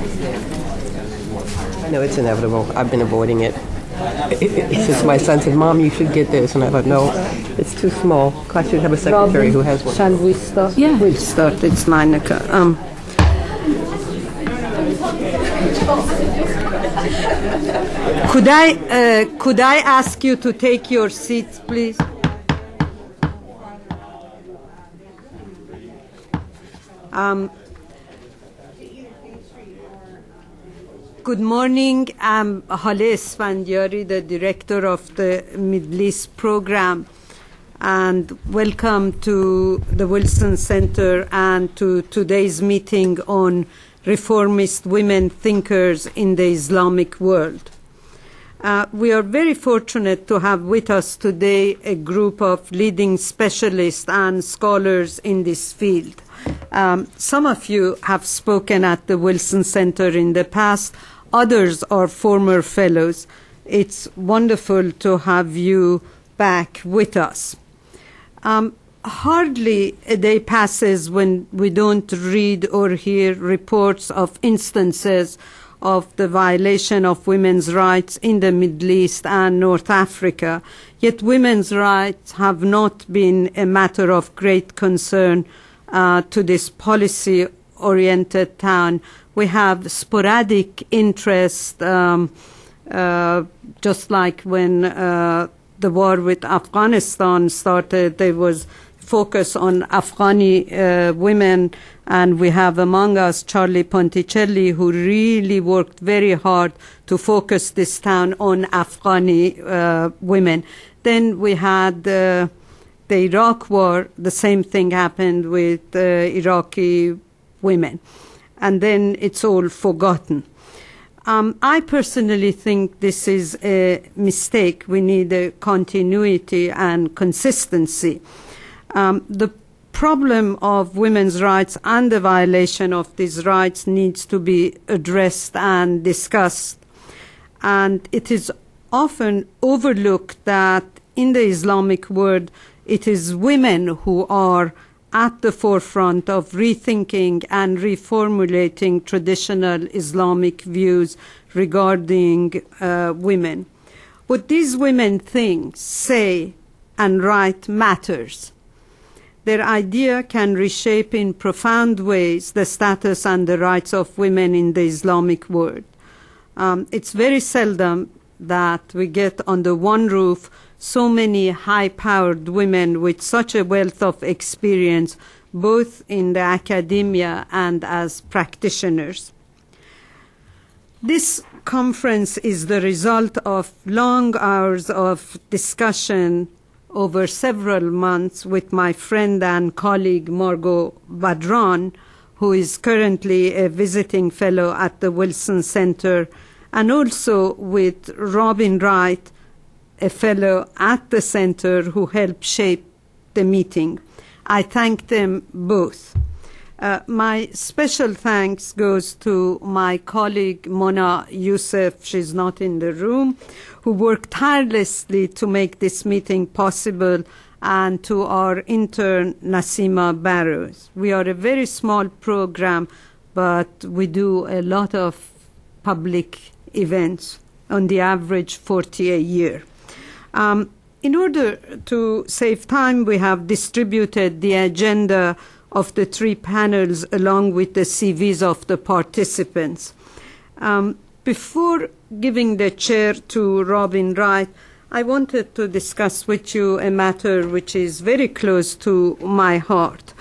I know it's inevitable. I've been avoiding it. It's just my son said, Mom, you should get this. And I thought, no, it's too small. I should have a secretary who has one. Shall we start? Yeah. We'll start. It's 9 o'clock. Could I ask you to take your seats, please? Good morning. I'm Haleh Esfandiari, the director of the Middle East program, and welcome to the Wilson Center and to today's meeting on Reformist women thinkers in the Islamic world. We are very fortunate to have with us today a group of leading specialists and scholars in this field. Some of you have spoken at the Wilson Center in the past. Others are former fellows. It's wonderful to have you back with us. Hardly a day passes when we don't read or hear reports of instances of the violation of women's rights in the Middle East and North Africa. Yet women's rights have not been a matter of great concern to this policy-oriented town. We have sporadic interest, just like when the war with Afghanistan started, there was focus on Afghani women, and we have among us Charlie Ponticelli, who really worked very hard to focus this town on Afghani women. Then we had the Iraq war. The same thing happened with Iraqi women. And then it's all forgotten. I personally think this is a mistake. We need a continuity and consistency. The problem of women's rights and the violation of these rights needs to be addressed and discussed. And it is often overlooked that in the Islamic world, it is women who are at the forefront of rethinking and reformulating traditional Islamic views regarding women. What these women think, say, and write matters. Their idea can reshape in profound ways the status and the rights of women in the Islamic world. It's very seldom that we get under one roof so many high-powered women with such a wealth of experience, both in the academia and as practitioners. This conference is the result of long hours of discussion over several months with my friend and colleague Margot Badran, who is currently a visiting fellow at the Wilson Center, and also with Robin Wright, a fellow at the center who helped shape the meeting. I thank them both. My special thanks goes to my colleague Mona Youssef, she's not in the room, who worked tirelessly to make this meeting possible, and to our intern Nasima Barrows. We are a very small program, but we do a lot of public events, on the average 40 a year. In order to save time, we have distributed the agenda of the three panels along with the CVs of the participants. Before giving the chair to Robin Wright, I wanted to discuss with you a matter which is very close to my heart.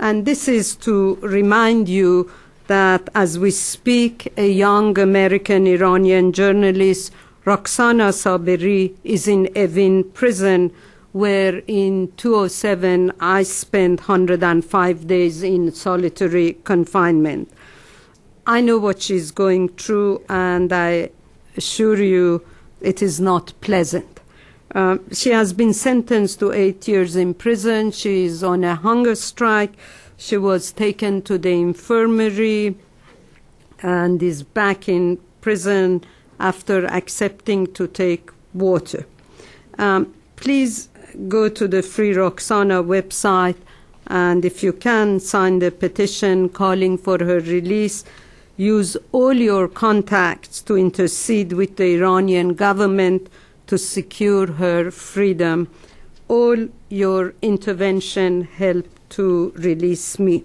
And this is to remind you that as we speak, a young American Iranian journalist, Roxana Saberi, is in Evin prison, where in 2007 I spent 105 days in solitary confinement. I know what she's going through, and I assure you it is not pleasant. She has been sentenced to 8 years in prison. She is on a hunger strike. She was taken to the infirmary and is back in prison after accepting to take water. Please go to the Free Roxana website, and if you can, sign the petition calling for her release. use all your contacts to intercede with the Iranian government to secure her freedom. All your intervention helped to release me.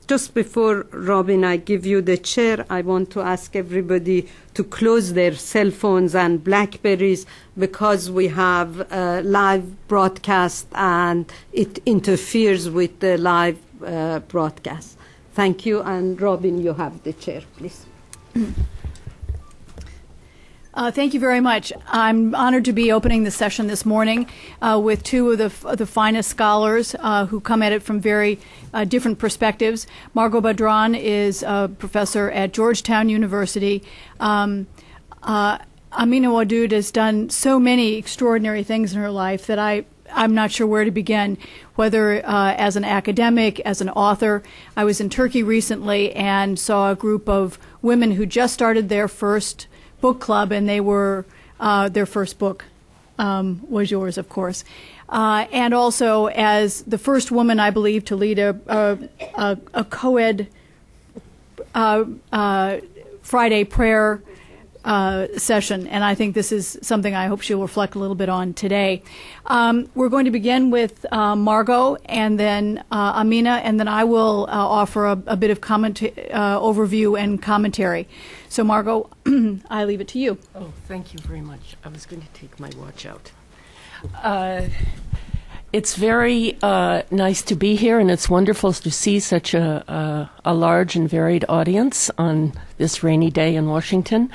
Just before, Robin, I give you the chair, I want to ask everybody to close their cell phones and BlackBerries because we have a live broadcast and it interferes with the live broadcast. Thank you. And Robin, you have the chair, please. Thank you very much. I'm honored to be opening the session this morning with two of the finest scholars who come at it from very different perspectives. Margot Badran is a professor at Georgetown University. Amina Wadud has done so many extraordinary things in her life that I'm not sure where to begin, whether as an academic, as an author. I was in Turkey recently and saw a group of women who just started their first book club, and they were their first book was yours, of course, and also as the first woman, I believe, to lead a co-ed Friday prayer session, and I think this is something I hope she'll reflect a little bit on today. We're going to begin with Margot, and then Amina, and then I will offer a bit of overview and commentary. So, Margot, I leave it to you. Oh, thank you very much. I was going to take my watch out. It's very nice to be here, and it's wonderful to see such a large and varied audience on this rainy day in Washington.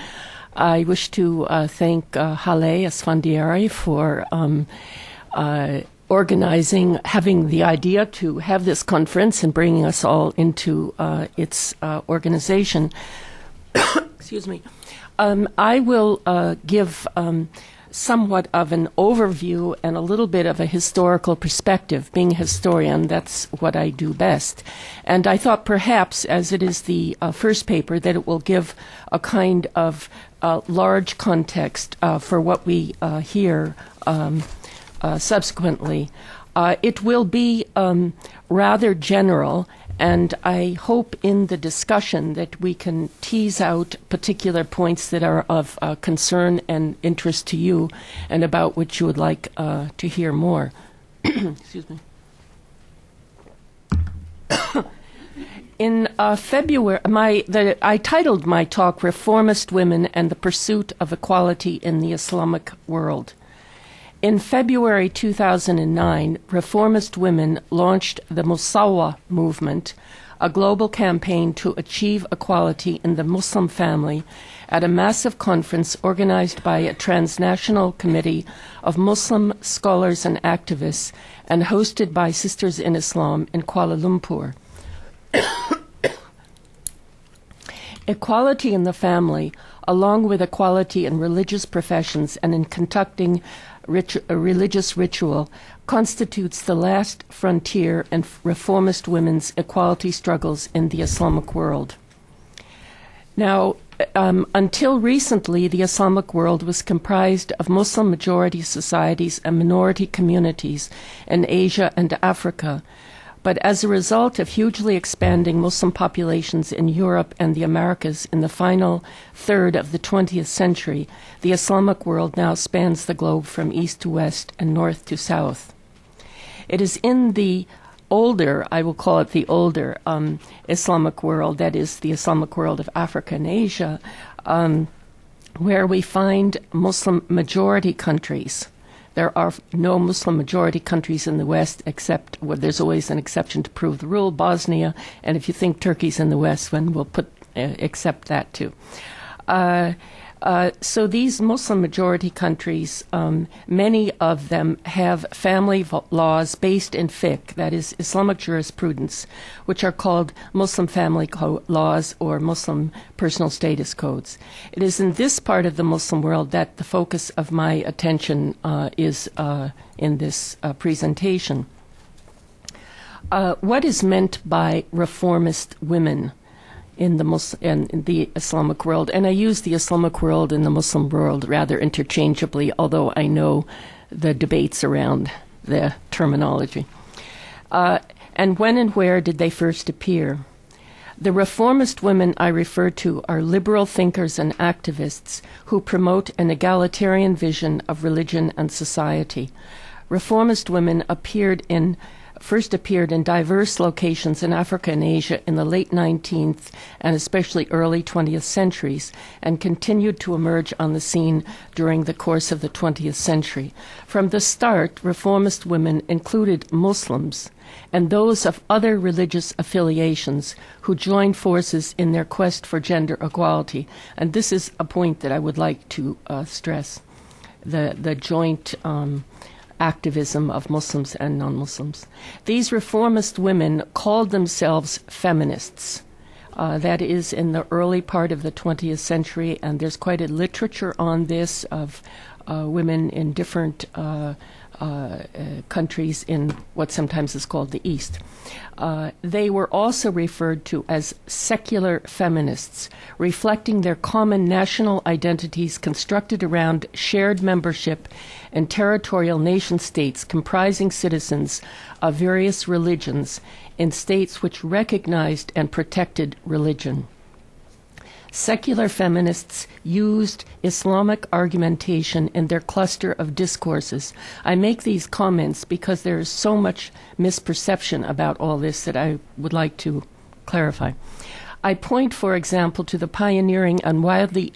I wish to thank Haleh Esfandiari for organizing, having the idea to have this conference and bringing us all into its organization. Excuse me. I will give somewhat of an overview and a little bit of a historical perspective. Being a historian, that's what I do best. And I thought perhaps, as it is the first paper, that it will give a kind of large context for what we hear subsequently. It will be rather general, and I hope in the discussion that we can tease out particular points that are of concern and interest to you and about which you would like to hear more. Excuse me. In February, I titled my talk Reformist Women and the Pursuit of Equality in the Islamic World. In February 2009, Reformist women launched the Musawa movement, a global campaign to achieve equality in the Muslim family, at a massive conference organized by a transnational committee of Muslim scholars and activists and hosted by Sisters in Islam in Kuala Lumpur. Equality in the family, along with equality in religious professions and in conducting a religious ritual, constitutes the last frontier in reformist women's equality struggles in the Islamic world. Now, until recently, the Islamic world was comprised of Muslim-majority societies and minority communities in Asia and Africa. But as a result of hugely expanding Muslim populations in Europe and the Americas in the final third of the 20th century, the Islamic world now spans the globe from east to west and north to south. It is in the older, I will call it the older Islamic world, that is the Islamic world of Africa and Asia, where we find Muslim majority countries. There are no Muslim majority countries in the West, except there's always an exception to prove the rule, Bosnia, and if you think Turkey's in the West, then we'll accept that too. So these Muslim majority countries, many of them have family laws based in fiqh, that is Islamic jurisprudence, which are called Muslim family laws or Muslim personal status codes. It is in this part of the Muslim world that the focus of my attention is in this presentation. What is meant by reformist women in the Islamic world? And I use the Islamic world and the Muslim world rather interchangeably, although I know the debates around the terminology. And when and where did they first appear? The reformist women I refer to are liberal thinkers and activists who promote an egalitarian vision of religion and society. Reformist women first appeared in diverse locations in Africa and Asia in the late 19th and especially early 20th centuries, and continued to emerge on the scene during the course of the 20th century. From the start, reformist women included Muslims and those of other religious affiliations who joined forces in their quest for gender equality. And this is a point that I would like to stress, the joint activism of Muslims and non-Muslims. These reformist women called themselves feminists. That is in the early part of the 20th century, and there's quite a literature on this of women in different countries in what sometimes is called the East. They were also referred to as secular feminists, reflecting their common national identities constructed around shared membership in territorial nation-states comprising citizens of various religions in states which recognized and protected religion. Secular feminists used Islamic argumentation in their cluster of discourses. I make these comments because there is so much misperception about all this that I would like to clarify. I point, for example, to the pioneering and widely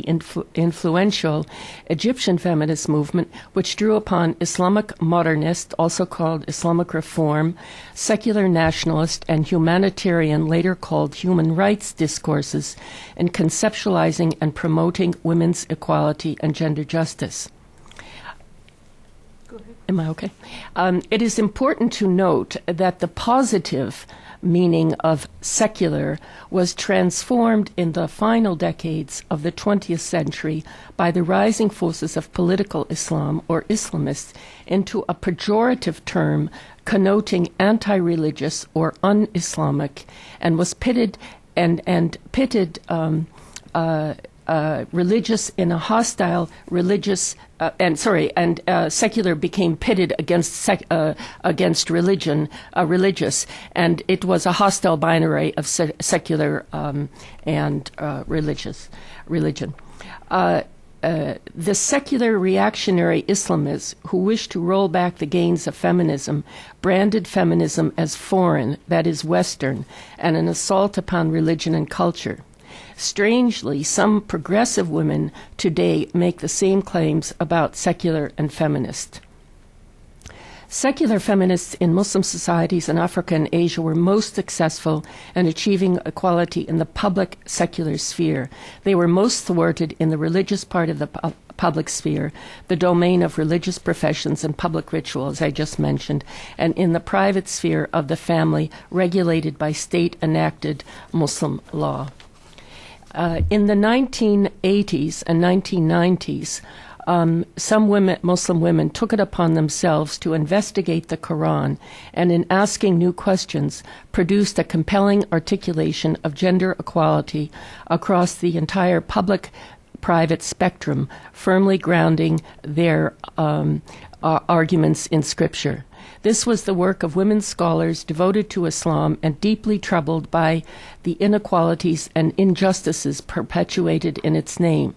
influential Egyptian feminist movement, which drew upon Islamic modernist, also called Islamic reform, secular nationalist, and humanitarian, later called human rights discourses in conceptualizing and promoting women's equality and gender justice. Go ahead. Am I okay? It is important to note that the positive meaning of secular was transformed in the final decades of the 20th century by the rising forces of political Islam, or Islamists, into a pejorative term connoting anti-religious or un-Islamic, and was pitted religious in a hostile religious secular became pitted against religion, religious, and it was a hostile binary of secular and religion. The secular reactionary Islamists who wished to roll back the gains of feminism branded feminism as foreign, that is Western, and an assault upon religion and culture. Strangely, some progressive women today make the same claims about secular and feminist. Secular feminists in Muslim societies in Africa and Asia were most successful in achieving equality in the public secular sphere. They were most thwarted in the religious part of the public sphere, the domain of religious professions and public ritual, as I just mentioned, and in the private sphere of the family, regulated by state-enacted Muslim law. In the 1980s and 1990s, some Muslim women took it upon themselves to investigate the Quran, and in asking new questions, produced a compelling articulation of gender equality across the entire public-private spectrum, firmly grounding their arguments in Scripture. This was the work of women scholars devoted to Islam and deeply troubled by the inequalities and injustices perpetuated in its name.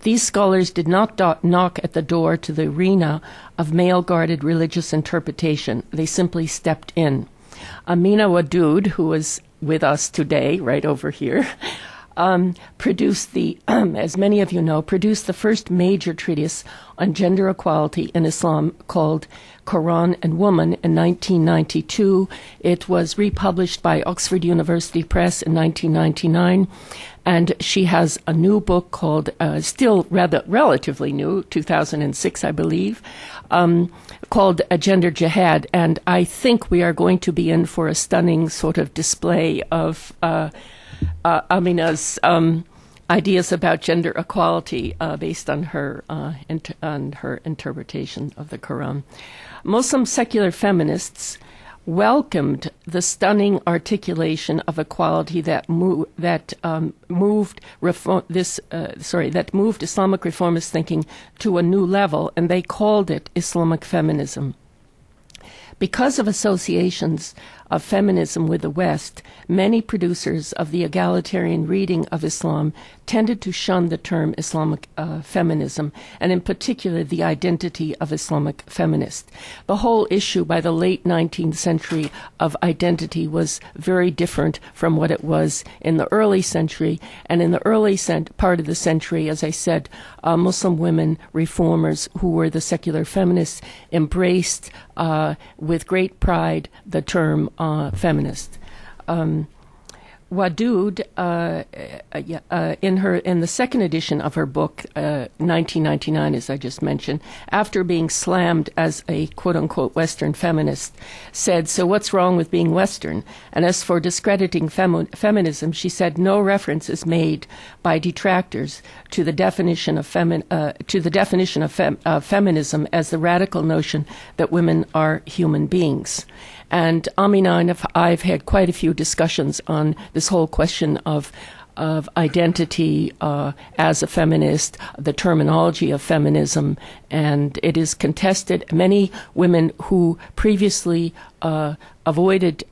These scholars did not knock at the door to the arena of male-guarded religious interpretation. They simply stepped in. Amina Wadud, who is with us today, right over here, produced as many of you know, produced the first major treatise on gender equality in Islam called Quran and Woman in 1992. It was republished by Oxford University Press in 1999, and she has a new book called, still rather relatively new, 2006, I believe, called Gender Jihad, and I think we are going to be in for a stunning sort of display of Amina's ideas about gender equality based on her interpretation of the Quran. Muslim secular feminists welcomed the stunning articulation of equality that moved Islamic reformist thinking to a new level, and they called it Islamic feminism. Because of associations of feminism with the West, many producers of the egalitarian reading of Islam tended to shun the term Islamic feminism, and in particular the identity of Islamic feminist. The whole issue by the late 19th century of identity was very different from what it was in the early century, and in the early part of the century, as I said, Muslim women reformers who were the secular feminists embraced with great pride the term feminist. Wadud, in the second edition of her book, 1999, as I just mentioned, after being slammed as a quote-unquote Western feminist, said, "So what's wrong with being Western?" And as for discrediting feminism, she said, "No reference is made by detractors to the definition of feminism as the radical notion that women are human beings." And Amina and I've had quite a few discussions on this whole question of identity as a feminist, the terminology of feminism, and it is contested. Many women who previously avoided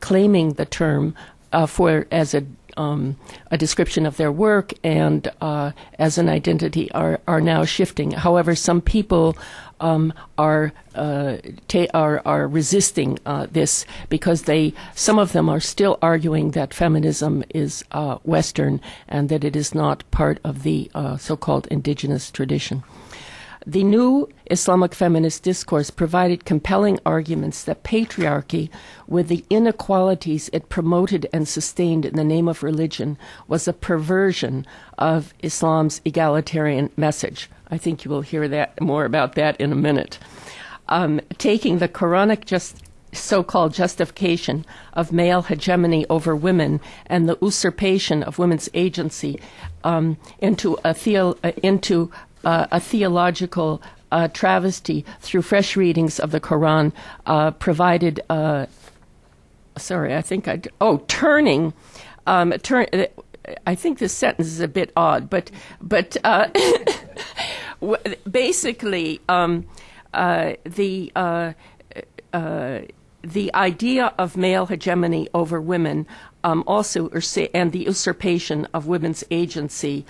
claiming the term as a description of their work and as an identity are now shifting. However, some people are resisting this because some of them are still arguing that feminism is Western and that it is not part of the so-called indigenous tradition. The new Islamic feminist discourse provided compelling arguments that patriarchy, with the inequalities it promoted and sustained in the name of religion, was a perversion of Islam's egalitarian message. I think you will hear more about that in a minute. Taking the Quranic so-called justification of male hegemony over women and the usurpation of women's agency into a theological travesty through fresh readings of the Quran provided. Turning. I think this sentence is a bit odd, but basically the idea of male hegemony over women and the usurpation of women's agency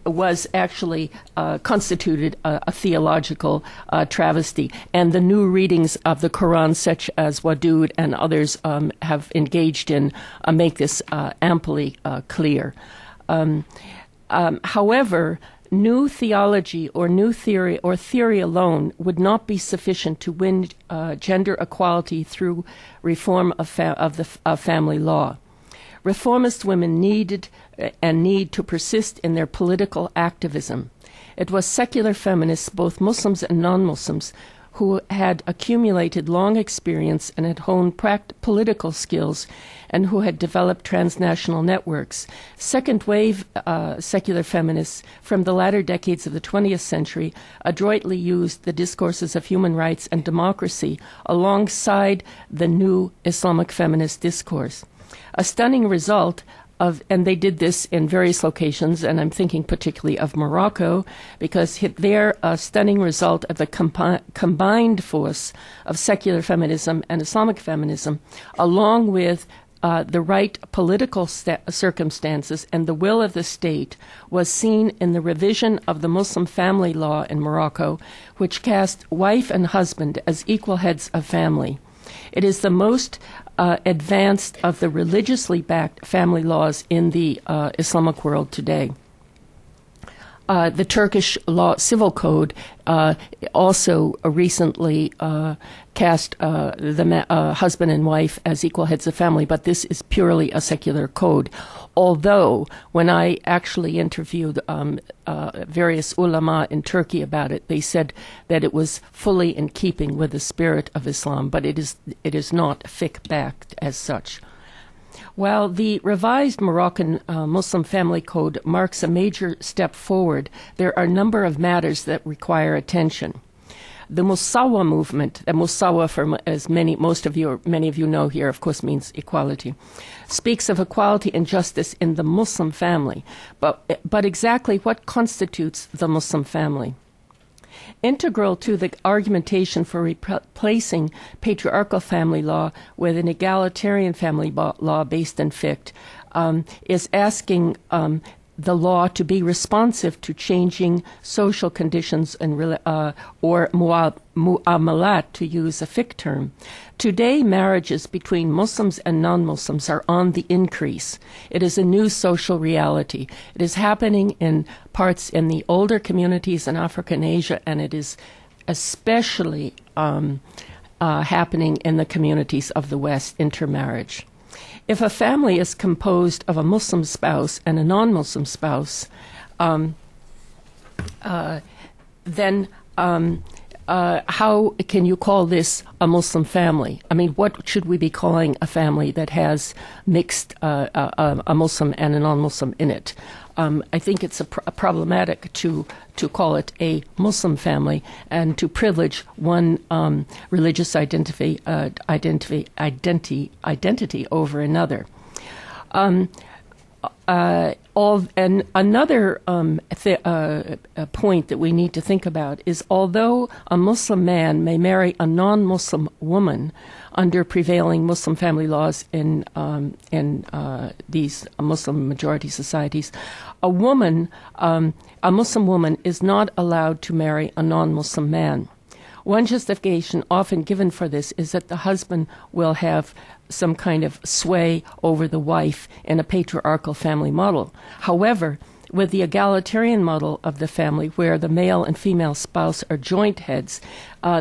was actually constituted a theological travesty. And the new readings of the Quran, such as Wadud and others have engaged in, make this amply clear. However, new theology or new theory or theory alone would not be sufficient to win gender equality through reform of family law. Reformist women need to persist in their political activism. It was secular feminists, both Muslims and non-Muslims, who had accumulated long experience and had honed political skills and who had developed transnational networks. Second-wave secular feminists from the latter decades of the 20th century adroitly used the discourses of human rights and democracy alongside the new Islamic feminist discourse. A stunning result and they did this in various locations, and I'm thinking particularly of Morocco, because they're a stunning result of the combined force of secular feminism and Islamic feminism, along with the right political circumstances and the will of the state, was seen in the revision of the Muslim family law in Morocco, which cast wife and husband as equal heads of family. It is the most advanced of the religiously backed family laws in the Islamic world today. The Turkish civil code also recently cast the husband and wife as equal heads of family, but this is purely a secular code. Although, when I actually interviewed various ulama in Turkey about it, they said that it was fully in keeping with the spirit of Islam, but it is not fiqh-backed as such. While the revised Moroccan Muslim family code marks a major step forward, there are a number of matters that require attention. The Musawa movement, the Musawa, as many of you know here, of course, means equality, speaks of equality and justice in the Muslim family. But exactly what constitutes the Muslim family? Integral to the argumentation for replacing patriarchal family law with an egalitarian family law based in fiqh is asking the law to be responsive to changing social conditions and or mu'amalat, to use a fiqh term. Today, marriages between Muslims and non-Muslims are on the increase. It is a new social reality. It is happening in parts in the older communities in Africa and Asia, and it is especially happening in the communities of the West, intermarriage. If a family is composed of a Muslim spouse and a non-Muslim spouse, then how can you call this a Muslim family? I mean, what should we be calling a family that has mixed a Muslim and a non-Muslim in it? I think it's problematic to call it a Muslim family and to privilege one religious identity over another. And another point that we need to think about is, although a Muslim man may marry a non-Muslim woman under prevailing Muslim family laws in these Muslim majority societies, a Muslim woman is not allowed to marry a non-Muslim man. One justification often given for this is that the husband will have some kind of sway over the wife in a patriarchal family model. However, with the egalitarian model of the family, where the male and female spouse are joint heads,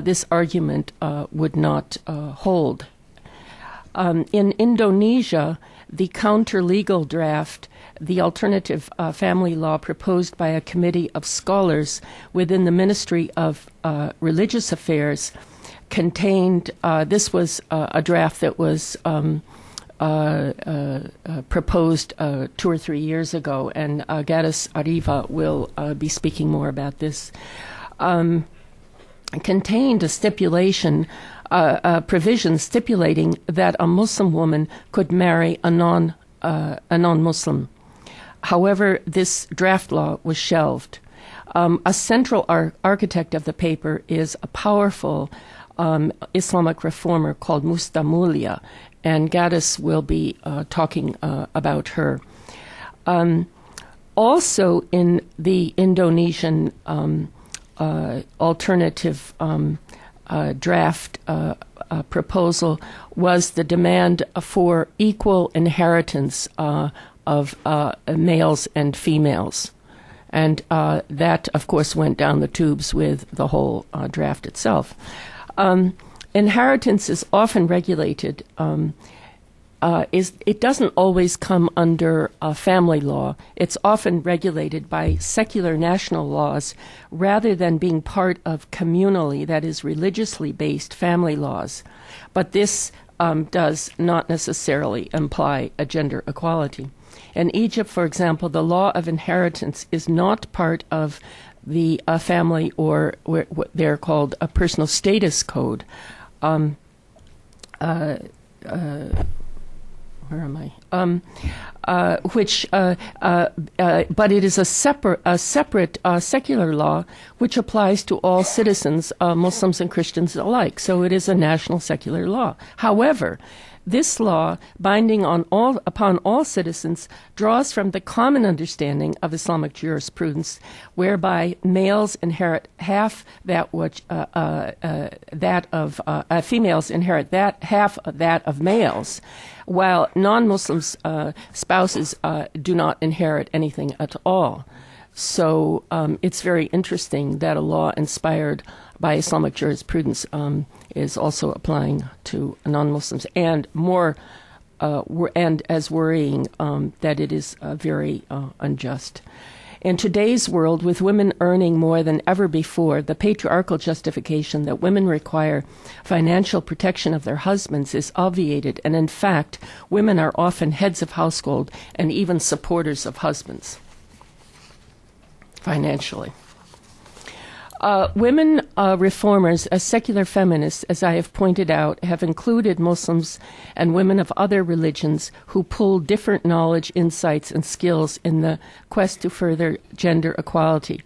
this argument would not hold. In Indonesia, the counter-legal draft, the alternative family law proposed by a committee of scholars within the Ministry of Religious Affairs, contained, this was a draft that was proposed 2 or 3 years ago, and Gaddis Ariva will be speaking more about this, contained a stipulation, a provision stipulating that a Muslim woman could marry a non-Muslim. However, this draft law was shelved. A central architect of the paper is a powerful Islamic reformer called Mustamulia, and Gaddis will be talking about her. Also in the Indonesian alternative draft proposal was the demand for equal inheritance of males and females. And that, of course, went down the tubes with the whole draft itself. Inheritance is often regulated. It doesn't always come under family law. It's often regulated by secular national laws rather than being part of communally, that is, religiously based family laws. But this does not necessarily imply a gender equality. In Egypt, for example, the law of inheritance is not part of the family, or what they're called a personal status code. Where am I? But it is a separate secular law which applies to all citizens, Muslims and Christians alike. So it is a national secular law. However, this law, binding upon all citizens, draws from the common understanding of Islamic jurisprudence, whereby males inherit half that which females inherit half that of males, while non-Muslims spouses do not inherit anything at all. So it's very interesting that a law inspired by Islamic jurisprudence is also applying to non-Muslims, and and as worrying that it is very unjust. In today's world, with women earning more than ever before, the patriarchal justification that women require financial protection of their husbands is obviated, and in fact, women are often heads of household and even supporters of husbands financially. Women reformers, as secular feminists, as I have pointed out, have included Muslims and women of other religions who pull different knowledge, insights, and skills in the quest to further gender equality.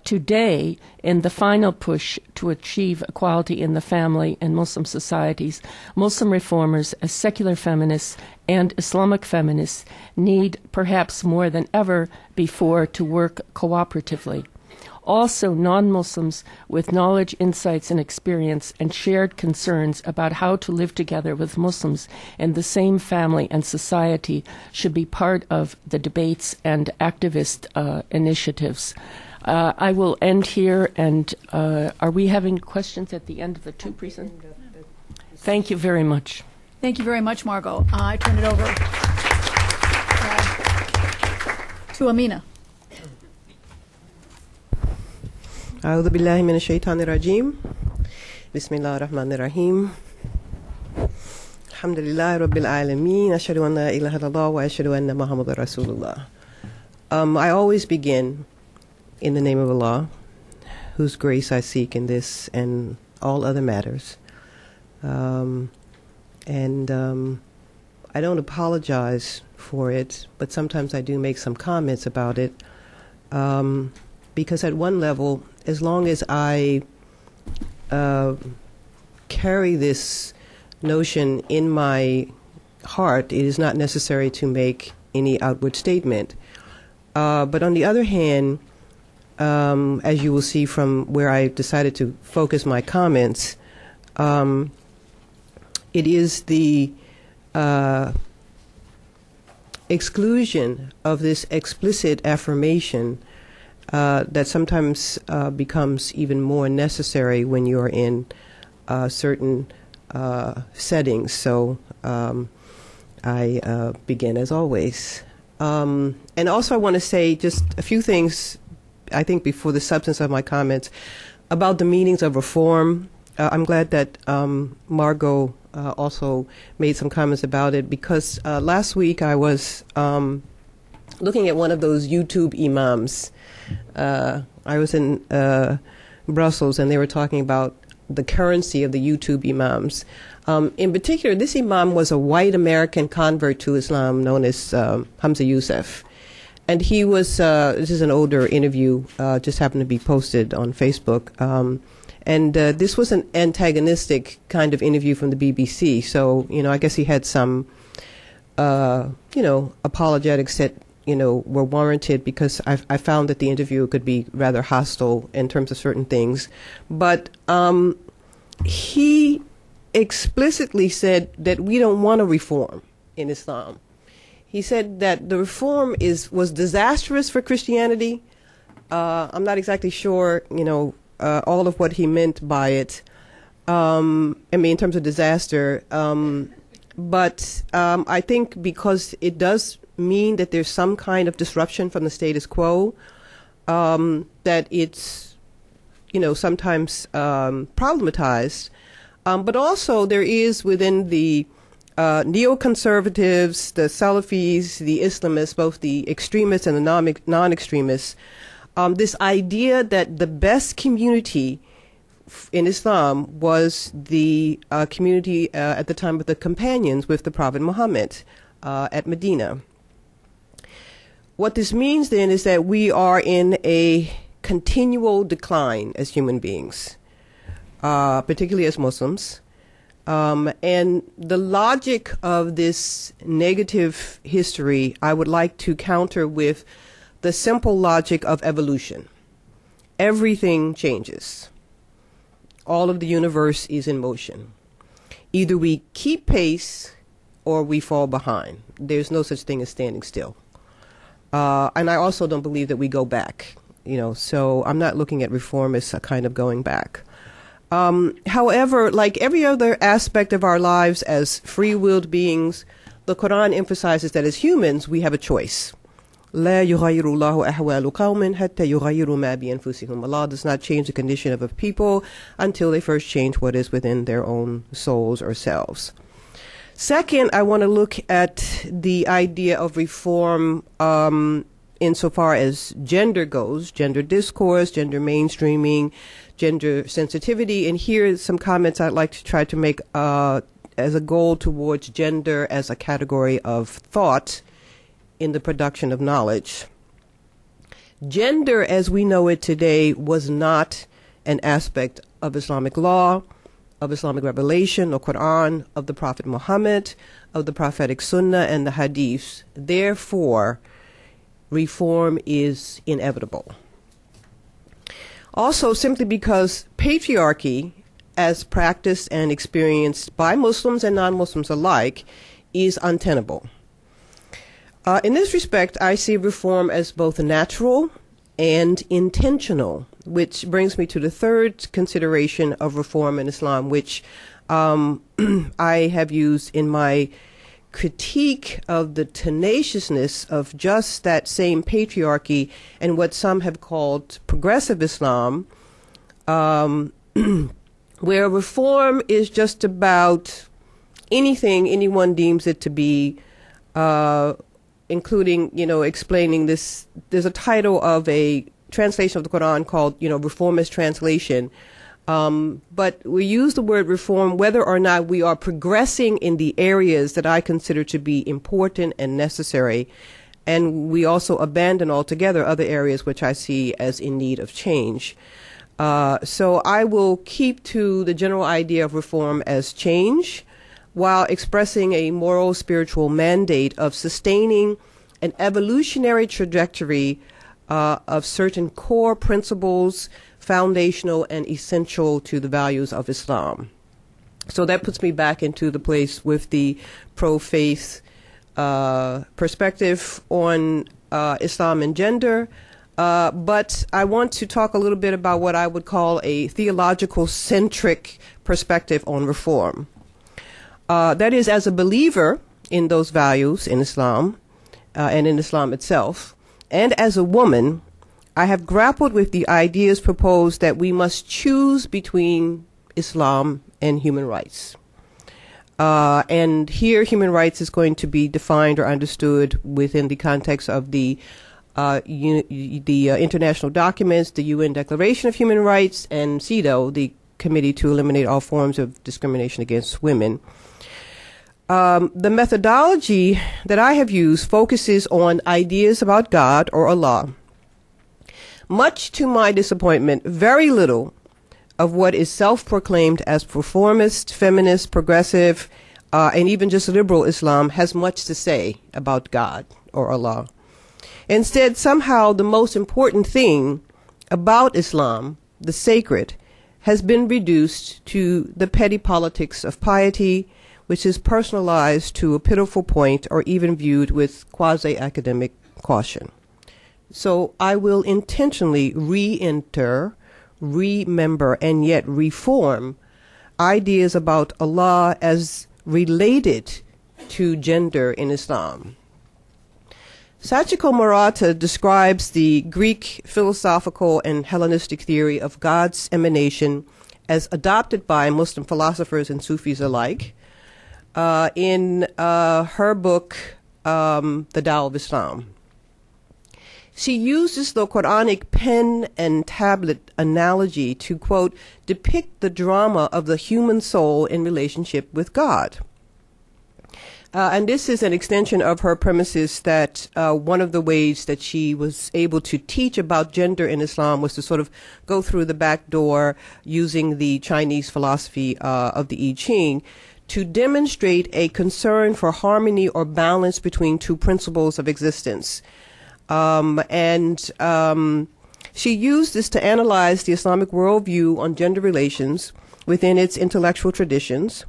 today, in the final push to achieve equality in the family in Muslim societies, Muslim reformers, as secular feminists and Islamic feminists, need perhaps more than ever before to work cooperatively. Also, non-Muslims with knowledge, insights, and experience and shared concerns about how to live together with Muslims in the same family and society should be part of the debates and activist initiatives. I will end here, and are we having questions at the end of the two presentations? Thank you very much. Thank you very much, Margot. I turn it over to Amina. أعوذ بالله من الشيطان الرجيم بسم الله الرحمن الرحيم الحمد لله رب العالمين أشهد أن لا إله إلا الله وأشهد أن محمد رسول الله. I always begin in the name of Allah, whose grace I seek in this and all other matters. I don't apologize for it, but sometimes I do make some comments about it, because at one level, as long as I carry this notion in my heart, it is not necessary to make any outward statement. But on the other hand, as you will see from where I decided to focus my comments, it is the exclusion of this explicit affirmation that sometimes becomes even more necessary when you're in certain settings. So I begin as always. And also I want to say just a few things, I think, before the substance of my comments about the meanings of reform. I'm glad that Margot also made some comments about it, because last week I was looking at one of those YouTube imams. I was in Brussels, and they were talking about the currency of the YouTube imams. In particular, this imam was a white American convert to Islam known as Hamza Youssef. And he was, this is an older interview, just happened to be posted on Facebook. And this was an antagonistic kind of interview from the BBC. So, I guess he had some, apologetics that, were warranted, because I found that the interview could be rather hostile in terms of certain things. But he explicitly said that we don't want a reform in Islam. He said that the reform was disastrous for Christianity. I'm not exactly sure, all of what he meant by it. In terms of disaster. But I think because it does mean that there's some kind of disruption from the status quo, that it's, sometimes problematized. But also there is within the neoconservatives, the Salafis, the Islamists, both the extremists and the non-extremists, this idea that the best community in Islam was the community at the time of the companions with the Prophet Muhammad at Medina. What this means then is that we are in a continual decline as human beings, particularly as Muslims. And the logic of this negative history I would like to counter with the simple logic of evolution. Everything changes. All of the universe is in motion. Either we keep pace or we fall behind. There's no such thing as standing still. And I also don't believe that we go back, so I'm not looking at reform as a kind of going back. However, like every other aspect of our lives as free-willed beings, the Quran emphasizes that as humans, we have a choice. لا يغير الله أحوال قوم حتى يغيروا ما بأنفسهم. Allah does not change the condition of a people until they first change what is within their own souls or selves. Second, I want to look at the idea of reform insofar as gender goes, gender discourse, gender mainstreaming, gender sensitivity. And here are some comments I'd like to try to make as a goal towards gender as a category of thought in the production of knowledge. Gender, as we know it today, was not an aspect of Islamic law, of Islamic revelation or Quran, of the Prophet Muhammad, of the prophetic Sunnah and the Hadiths. Therefore, reform is inevitable. Also, simply because patriarchy, as practiced and experienced by Muslims and non-Muslims alike, is untenable. In this respect, I see reform as both natural and intentional, which brings me to the third consideration of reform in Islam, which I have used in my critique of the tenaciousness of just that same patriarchy and what some have called progressive Islam, where reform is just about anything anyone deems it to be, including, explaining this. There's a title of a translation of the Quran called, Reformist translation. But we use the word reform whether or not we are progressing in the areas that I consider to be important and necessary. And we also abandon altogether other areas which I see as in need of change. So I will keep to the general idea of reform as change, while expressing a moral spiritual mandate of sustaining an evolutionary trajectory of certain core principles, foundational and essential to the values of Islam. So that puts me back into the place with the pro-faith perspective on Islam and gender. But I want to talk a little bit about what I would call a theological centric perspective on reform. That is, as a believer in those values in Islam and in Islam itself, and as a woman, I have grappled with the ideas proposed that we must choose between Islam and human rights. And here human rights is going to be defined or understood within the context of the international documents, the UN Declaration of Human Rights, and CEDAW, the Committee to Eliminate All Forms of Discrimination Against Women. The methodology that I have used focuses on ideas about God or Allah. Much to my disappointment, very little of what is self-proclaimed as reformist, feminist, progressive, and even just liberal Islam has much to say about God or Allah. Instead, somehow the most important thing about Islam, the sacred, has been reduced to the petty politics of piety, which is personalized to a pitiful point or even viewed with quasi-academic caution. So I will intentionally re-enter, remember, and yet reform ideas about Allah as related to gender in Islam. Sachiko Murata describes the Greek philosophical and Hellenistic theory of God's emanation as adopted by Muslim philosophers and Sufis alike in her book, The Tao of Islam. She uses the Quranic pen and tablet analogy to, quote, depict the drama of the human soul in relationship with God. And this is an extension of her premises that one of the ways that she was able to teach about gender in Islam was to sort of go through the back door using the Chinese philosophy of the I Ching to demonstrate a concern for harmony or balance between two principles of existence. She used this to analyze the Islamic worldview on gender relations within its intellectual traditions,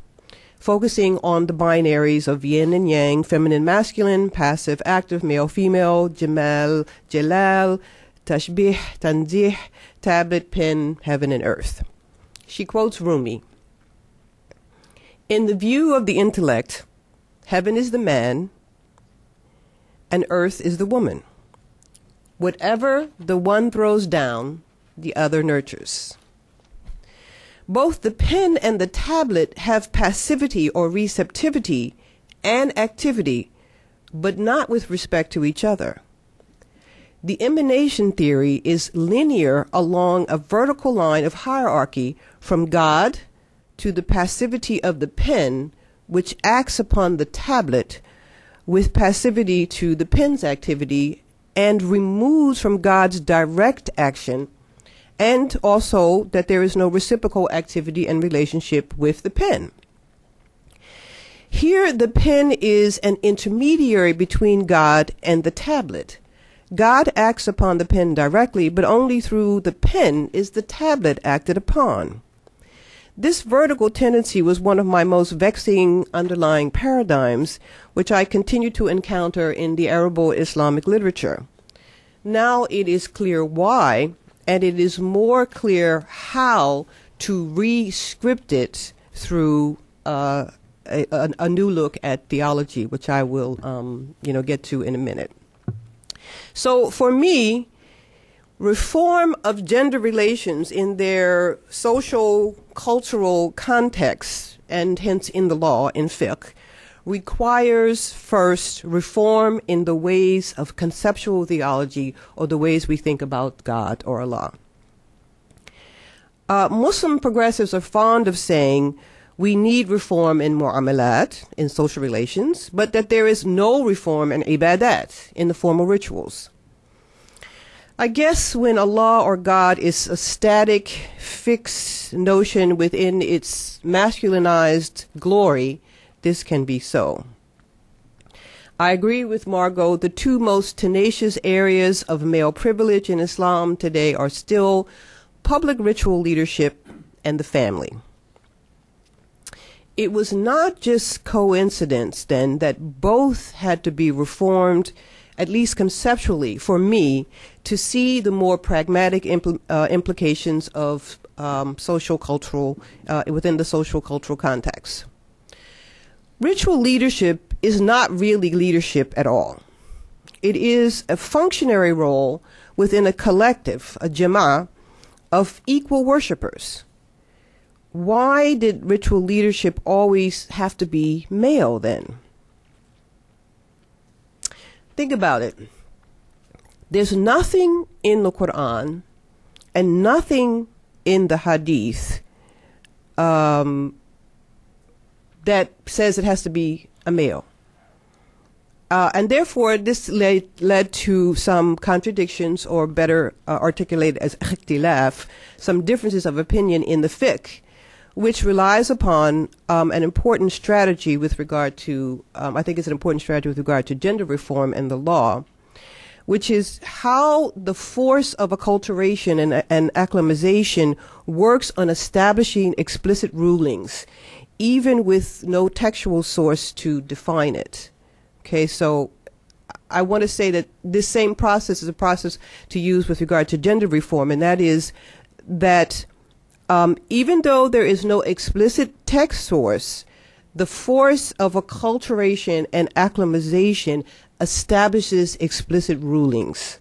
focusing on the binaries of yin and yang, feminine, masculine, passive, active, male, female, jamal, jalal, tashbih, tanzih, tablet, pen, heaven, and earth. She quotes Rumi. In the view of the intellect, heaven is the man and earth is the woman. Whatever the one throws down, the other nurtures. Both the pen and the tablet have passivity or receptivity and activity, but not with respect to each other. The emanation theory is linear along a vertical line of hierarchy from God to the passivity of the pen, which acts upon the tablet, with passivity to the pen's activity, and removes from God's direct action, and also that there is no reciprocal activity and relationship with the pen. Here, the pen is an intermediary between God and the tablet. God acts upon the pen directly, but only through the pen is the tablet acted upon. This vertical tendency was one of my most vexing underlying paradigms, which I continue to encounter in the Arabo-Islamic literature. Now it is clear why, and it is more clear how to re-script it through a new look at theology, which I will get to in a minute. So for me, reform of gender relations in their social, cultural context, and hence in the law, in fiqh, requires first reform in the ways of conceptual theology, or the ways we think about God or Allah. Muslim progressives are fond of saying we need reform in mu'amalat, in social relations, but that there is no reform in ibadat, in the formal rituals. I guess when Allah or God is a static, fixed notion within its masculinized glory, this can be so. I agree with Margot, the two most tenacious areas of male privilege in Islam today are still public ritual leadership and the family. It was not just coincidence, then, that both had to be reformed, at least conceptually, for me, to see the more pragmatic implications of social cultural, within the social cultural context. Ritual leadership is not really leadership at all. It is a functionary role within a collective, a jama'ah, of equal worshipers. Why did ritual leadership always have to be male then? Think about it. There's nothing in the Quran and nothing in the Hadith that says it has to be a male. And therefore, this led to some contradictions, or better articulated as ikhtilaf, some differences of opinion in the fiqh, which relies upon an important strategy with regard to, I think it's an important strategy with regard to gender reform and the law, which is how the force of acculturation and acclimatization works on establishing explicit rulings, even with no textual source to define it. Okay, so I want to say that this same process is a process to use with regard to gender reform, and that is that even though there is no explicit text source, the force of acculturation and acclimatization establishes explicit rulings.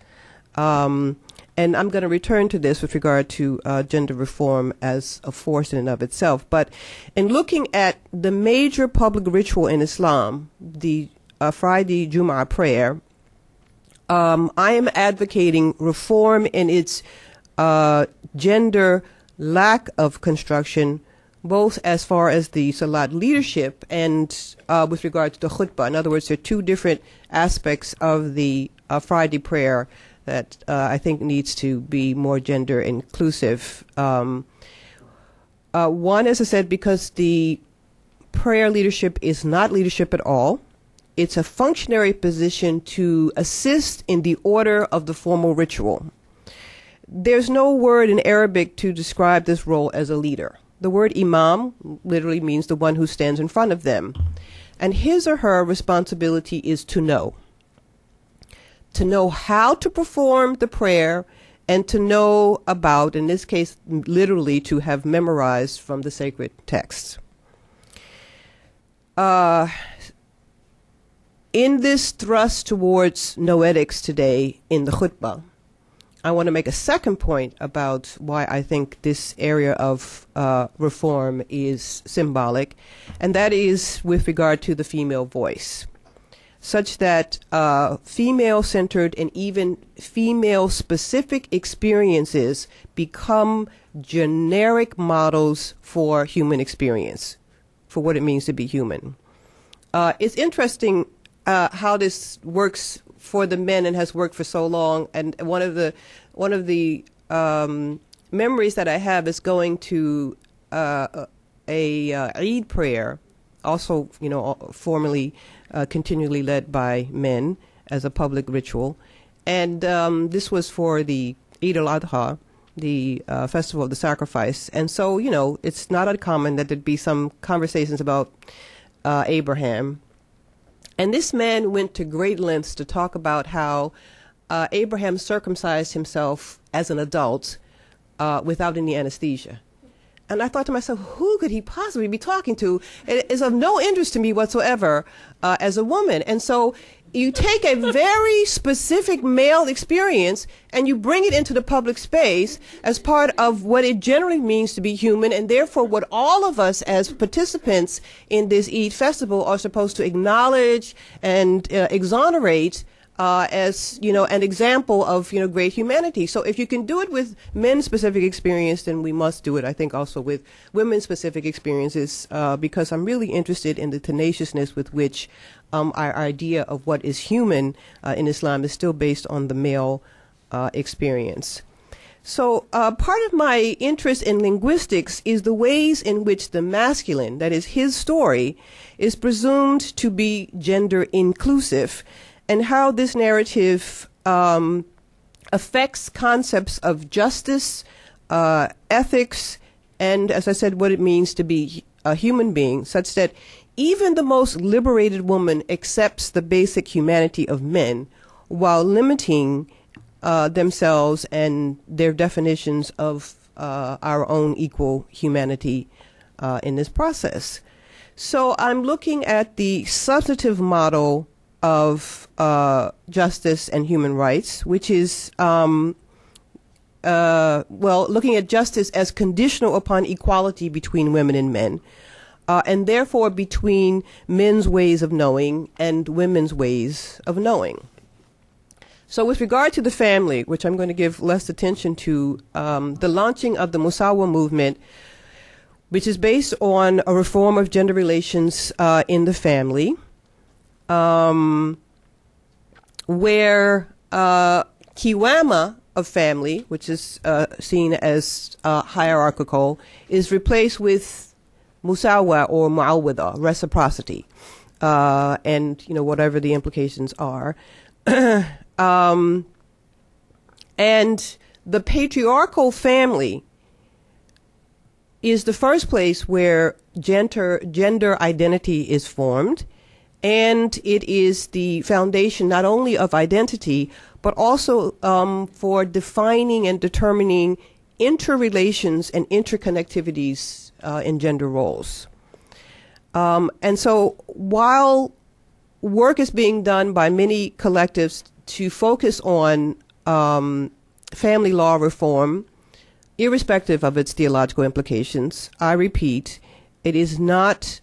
And I'm going to return to this with regard to gender reform as a force in and of itself. But in looking at the major public ritual in Islam, the Friday Jum'ah prayer, I am advocating reform in its gender lack of construction, both as far as the Salat leadership and with regard to the khutbah. In other words, there are two different aspects of the Friday prayer that I think needs to be more gender inclusive. One, as I said, because the prayer leadership is not leadership at all. It's a functionary position to assist in the order of the formal ritual. There's no word in Arabic to describe this role as a leader. The word imam literally means the one who stands in front of them. And his or her responsibility is to know how to perform the prayer, and to know about, in this case, literally to have memorized from the sacred texts. In this thrust towards noetics today in the khutbah, I want to make a second point about why I think this area of reform is symbolic, and that is with regard to the female voice, such that female-centered and even female-specific experiences become generic models for human experience, for what it means to be human. It's interesting how this works for the men and has worked for so long. And one of the memories that I have is going to a Eid prayer, also, formerly continually led by men as a public ritual. And this was for the Eid al-Adha, the festival of the sacrifice. And so, it's not uncommon that there'd be some conversations about Abraham. And this man went to great lengths to talk about how Abraham circumcised himself as an adult without any anesthesia. And I thought to myself, who could he possibly be talking to? It is of no interest to me whatsoever as a woman. And so you take a very specific male experience and you bring it into the public space as part of what it generally means to be human, and therefore what all of us as participants in this Eid festival are supposed to acknowledge and exonerate as an example of great humanity. So if you can do it with men's specific experience, then we must do it, I think, also with women's specific experiences, because I'm really interested in the tenaciousness with which our idea of what is human in Islam is still based on the male experience. So part of my interest in linguistics is the ways in which the masculine, that is his story, is presumed to be gender inclusive, and how this narrative affects concepts of justice, ethics, and, as I said, what it means to be a human being, such that even the most liberated woman accepts the basic humanity of men while limiting themselves and their definitions of our own equal humanity in this process. So I'm looking at the substantive model of justice and human rights, which is, looking at justice as conditional upon equality between women and men, and therefore between men's ways of knowing and women's ways of knowing. So with regard to the family, which I'm going to give less attention to, the launching of the Musawa movement, which is based on a reform of gender relations in the family, where kiwama of family, which is seen as hierarchical, is replaced with musawa or mu'awwada, reciprocity, and whatever the implications are. And the patriarchal family is the first place where gender identity is formed, and it is the foundation not only of identity, but also for defining and determining interrelations and interconnectivities in gender roles. And so while work is being done by many collectives to focus on family law reform, irrespective of its theological implications, I repeat, it is not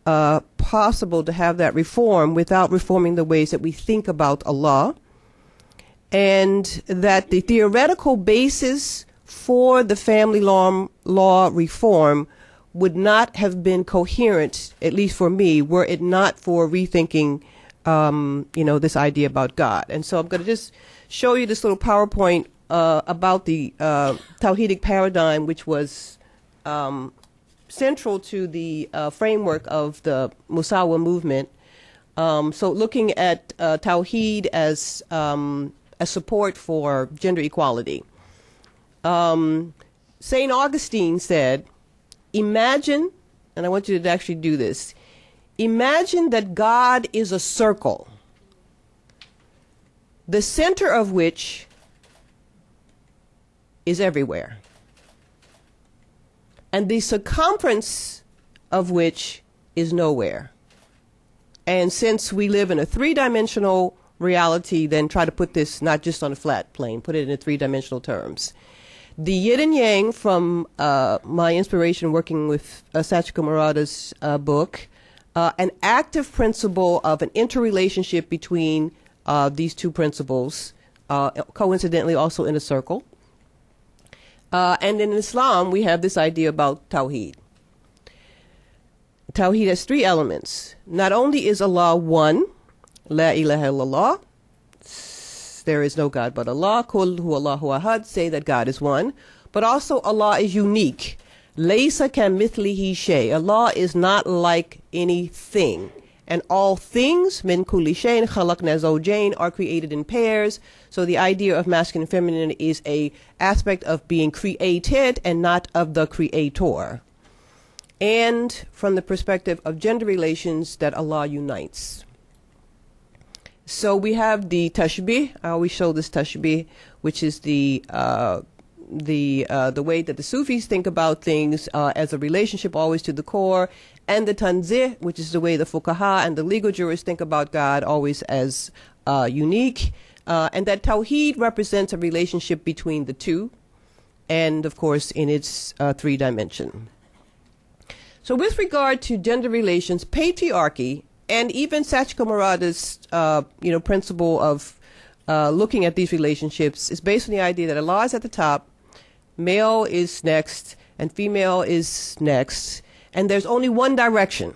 possible to have that reform without reforming the ways that we think about Allah, and that the theoretical basis for the family law reform would not have been coherent, at least for me, were it not for rethinking, this idea about God. And so I'm going to just show you this little PowerPoint about the Tawhidic paradigm, which was central to the framework of the Musawa movement. So looking at Tawhid as a support for gender equality. St. Augustine said, imagine, and I want you to actually do this, imagine that God is a circle, the center of which is everywhere, and the circumference of which is nowhere. And since we live in a three-dimensional reality, then try to put this not just on a flat plane, put it in three-dimensional terms. The yin and yang from my inspiration working with Sachiko Murata's book, an active principle of an interrelationship between these two principles, coincidentally also in a circle. And in Islam, we have this idea about Tawheed. Tawheed has three elements. Not only is Allah one, La ilaha illallah, there is no God but Allah. Kul hu Allahu ahad, say that God is one. But also Allah is unique. Laysa kamithlihi shay. Allah is not like anything. And all things, min kulli shayin khalaqna zawjayn, are created in pairs. So the idea of masculine and feminine is a aspect of being created and not of the creator. And from the perspective of gender relations, that Allah unites. So we have the tashbih. I always show this tashbih, which is the way that the Sufis think about things as a relationship always to the core, and the tanzih, which is the way the fuqaha and the legal jurists think about God always as unique, and that tawheed represents a relationship between the two, and of course in its three dimension. So with regard to gender relations, patriarchy, and even Sachiko Murada's principle of looking at these relationships is based on the idea that Allah is at the top, male is next, and female is next, and there's only one direction.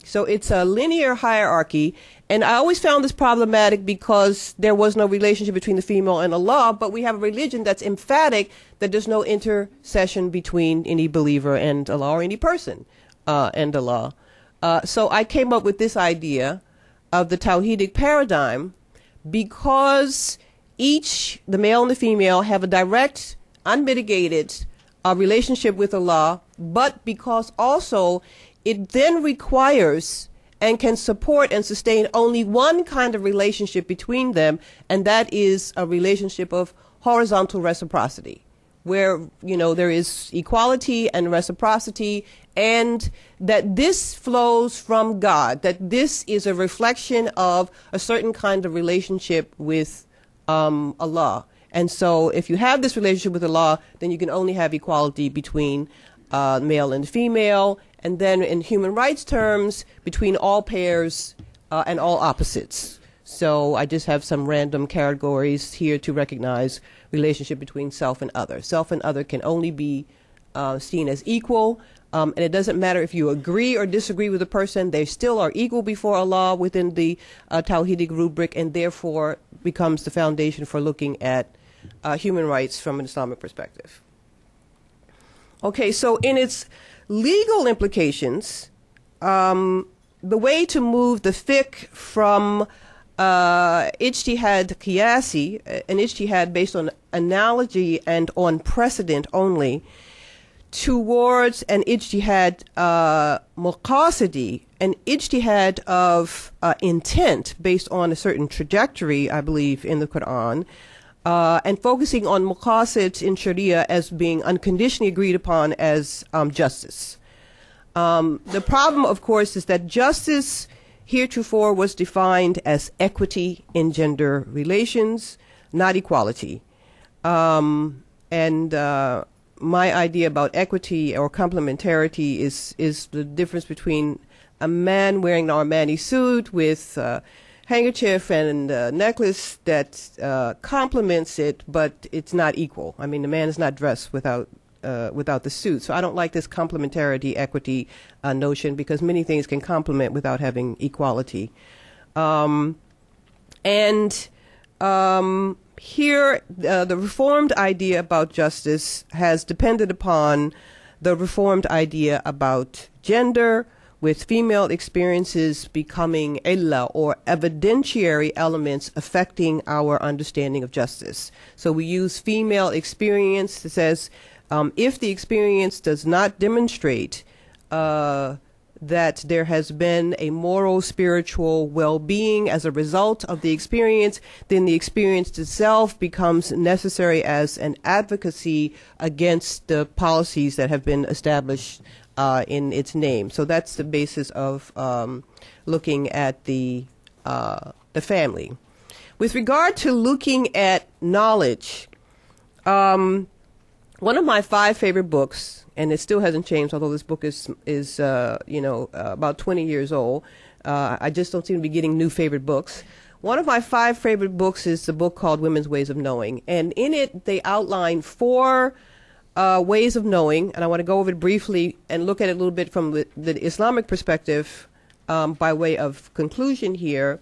So it's a linear hierarchy, and I always found this problematic because there was no relationship between the female and Allah, but we have a religion that's emphatic that there's no intercession between any believer and Allah, or any person and Allah. So I came up with this idea of the Tawhidic paradigm because each, the male and the female, have a direct, unmitigated relationship with Allah, but because also it then requires and can support and sustain only one kind of relationship between them, and that is a relationship of horizontal reciprocity, where, there is equality and reciprocity, and that this flows from God, that this is a reflection of a certain kind of relationship with Allah. And so if you have this relationship with Allah, then you can only have equality between male and female, and then in human rights terms, between all pairs and all opposites. So I just have some random categories here to recognize relationship between self and other. Self and other can only be seen as equal, and it doesn't matter if you agree or disagree with a person, they still are equal before Allah within the Tawhidic rubric, and therefore becomes the foundation for looking at human rights from an Islamic perspective. Okay, so in its legal implications, the way to move the fiqh from ijtihad qiyasi, an ijtihad based on analogy and on precedent only, towards an ijtihad muqasidi, an ijtihad of intent based on a certain trajectory, I believe, in the Quran, and focusing on muqasid in Sharia as being unconditionally agreed upon as justice. The problem, of course, is that justice heretofore was defined as equity in gender relations, not equality. My idea about equity or complementarity is the difference between a man wearing an Armani suit with handkerchief and necklace that complements it, but it's not equal. I mean, the man is not dressed without the suit. So I don't like this complementarity equity notion, because many things can complement without having equality. Here, the Reformed idea about justice has depended upon the Reformed idea about gender, with female experiences becoming illa, or evidentiary elements affecting our understanding of justice. So we use female experience that says, if the experience does not demonstrate that there has been a moral, spiritual well-being as a result of the experience, then the experience itself becomes necessary as an advocacy against the policies that have been established in its name. So that's the basis of looking at the family. With regard to looking at knowledge, one of my 5 favorite books, and it still hasn't changed, although this book is about 20 years old. I just don't seem to be getting new favorite books. One of my 5 favorite books is the book called Women's Ways of Knowing. And in it, they outline 4 ways of knowing, and I want to go over it briefly and look at it a little bit from the Islamic perspective by way of conclusion here.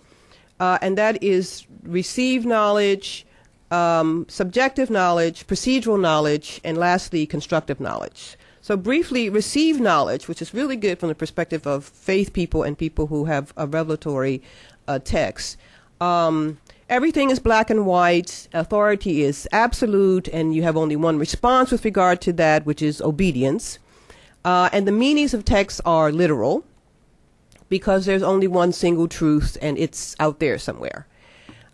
and that is received knowledge, subjective knowledge, procedural knowledge, and lastly, constructive knowledge. So briefly, received knowledge, which is really good from the perspective of faith people and people who have a revelatory text. Everything is black and white, authority is absolute, and you have only one response with regard to that, which is obedience. And the meanings of texts are literal, because there's only one single truth, and it's out there somewhere.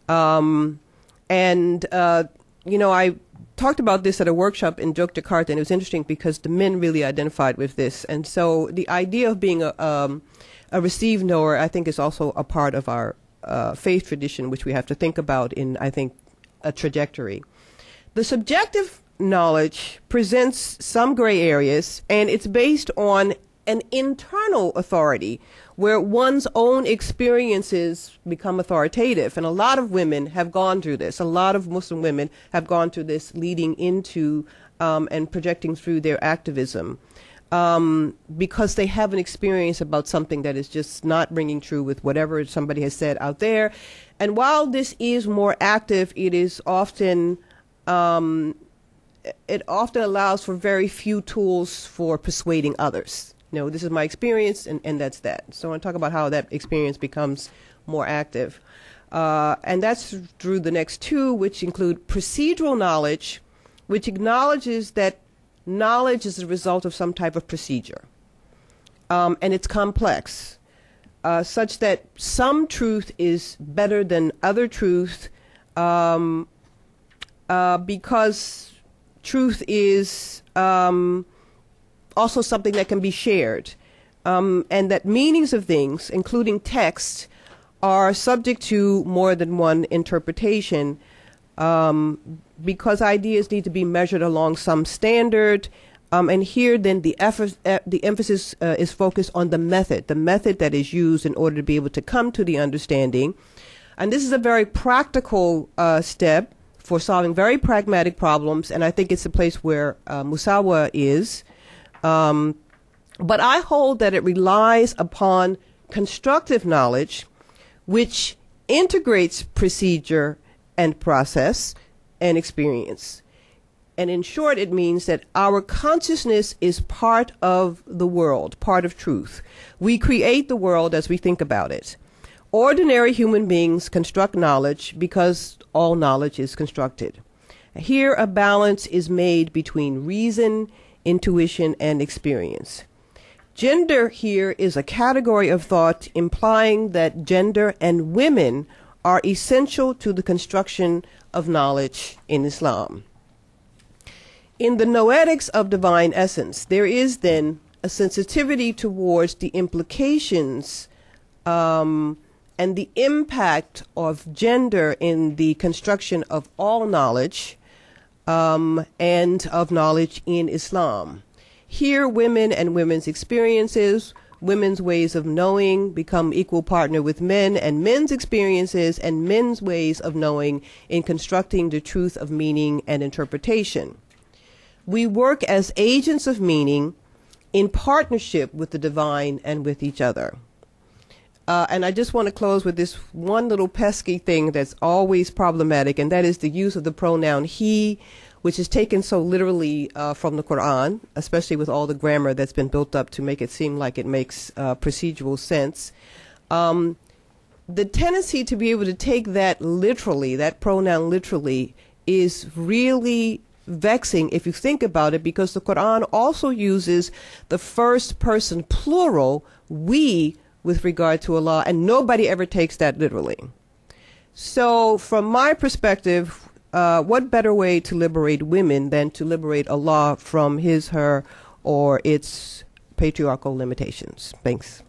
I talked about this at a workshop in Georgetown, and it was interesting because the men really identified with this. And so the idea of being a received knower, I think, is also a part of our faith tradition, which we have to think about in, I think, a trajectory. The subjective knowledge presents some gray areas, and it's based on an internal authority where one's own experiences become authoritative. And a lot of women have gone through this. A lot of Muslim women have gone through this leading into and projecting through their activism because they have an experience about something that is just not ringing true with whatever somebody has said out there. And while this is more active, it is often it often allows for very few tools for persuading others. You know, this is my experience, and that's that. So I want to talk about how that experience becomes more active. And that's through the next two, which include procedural knowledge, which acknowledges that knowledge is a result of some type of procedure. And it's complex, such that some truth is better than other truth because truth is also something that can be shared, and that meanings of things, including text, are subject to more than one interpretation because ideas need to be measured along some standard. And here then the emphasis is focused on the method that is used in order to be able to come to the understanding. And this is a very practical step for solving very pragmatic problems, and I think it's a place where Musawa is. But I hold that it relies upon constructive knowledge, which integrates procedure and process and experience. And in short, it means that our consciousness is part of the world, part of truth. We create the world as we think about it. Ordinary human beings construct knowledge because all knowledge is constructed. Here, a balance is made between reason, intuition, and experience. Gender here is a category of thought implying that gender and women are essential to the construction of knowledge in Islam. In the noetics of divine essence, there is then a sensitivity towards the implications and the impact of gender in the construction of all knowledge and of knowledge in Islam. Here, women and women's experiences, women's ways of knowing become equal partner with men, and men's experiences and men's ways of knowing in constructing the truth of meaning and interpretation. We work as agents of meaning in partnership with the divine and with each other. And I just want to close with this one little pesky thing that's always problematic, and that is the use of the pronoun he, which is taken so literally from the Quran, especially with all the grammar that's been built up to make it seem like it makes procedural sense. The tendency to be able to take that literally, that pronoun literally, is really vexing if you think about it, because the Quran also uses the first person plural, we, with regard to Allah, and nobody ever takes that literally. So from my perspective, what better way to liberate women than to liberate Allah from his, her, or its patriarchal limitations? Thanks.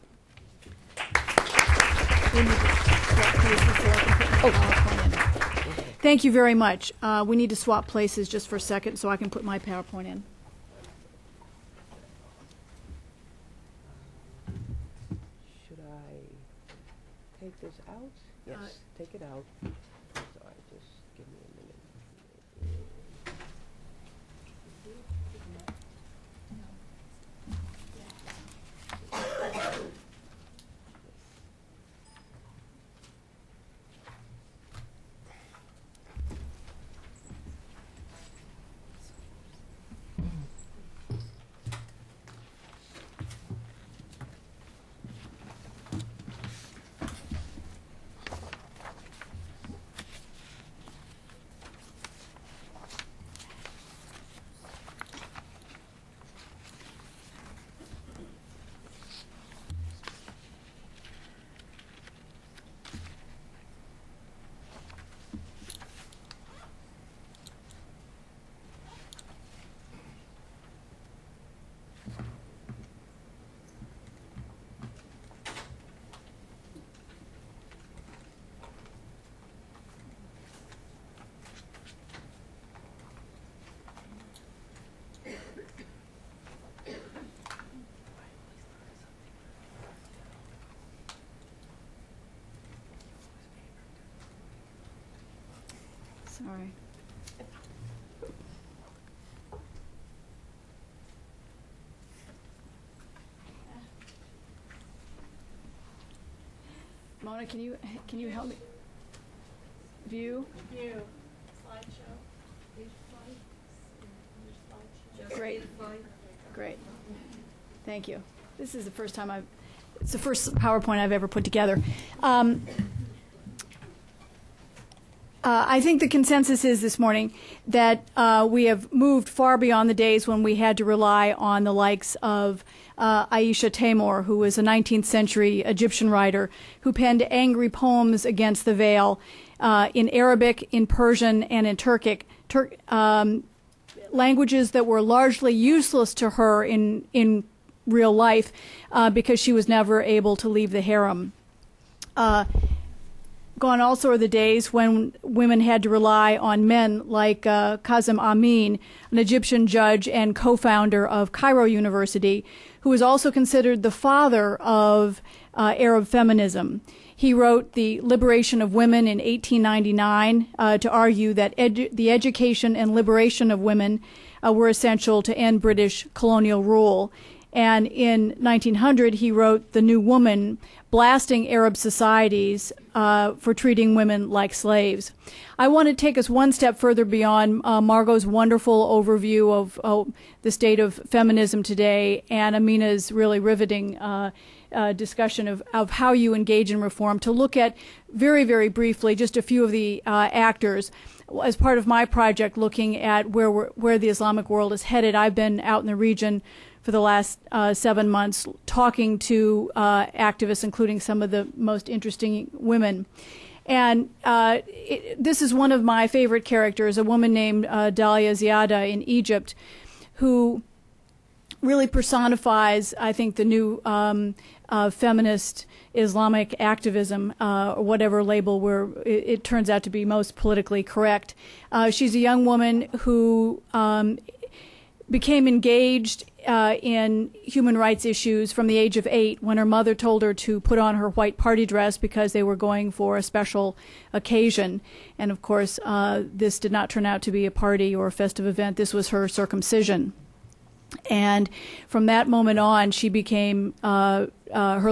Thank you very much. We need to swap places just for a second so I can put my PowerPoint in. Should I take this out? Yes, take it out. Sorry, just give me a minute. Sorry. Mona, can you help me? View. Slideshow. Great. Great. Thank you. This is the first time it's the first PowerPoint I've ever put together. I think the consensus is this morning that we have moved far beyond the days when we had to rely on the likes of Aisha Taimur, who was a 19th century Egyptian writer who penned angry poems against the veil in Arabic, in Persian, and in Turkic, languages that were largely useless to her in real life because she was never able to leave the harem. Gone also are the days when women had to rely on men like Kazem Amin, an Egyptian judge and co-founder of Cairo University, who was also considered the father of Arab feminism. He wrote The Liberation of Women in 1899 to argue that the education and liberation of women were essential to end British colonial rule. And in 1900, he wrote The New Woman, blasting Arab societies for treating women like slaves. I want to take us one step further beyond Margot's wonderful overview of the state of feminism today and Amina's really riveting discussion of how you engage in reform, to look at very, very briefly just a few of the actors. As part of my project looking at where the Islamic world is headed, I've been out in the region for the last 7 months talking to activists, including some of the most interesting women. And this is one of my favorite characters, a woman named Dalia Ziada in Egypt, who really personifies, I think, the new feminist Islamic activism, or whatever label it turns out to be most politically correct. She's a young woman who became engaged in human rights issues from the age of 8 when her mother told her to put on her white party dress because they were going for a special occasion. And of course, this did not turn out to be a party or a festive event. This was her circumcision. And from that moment on, she became, her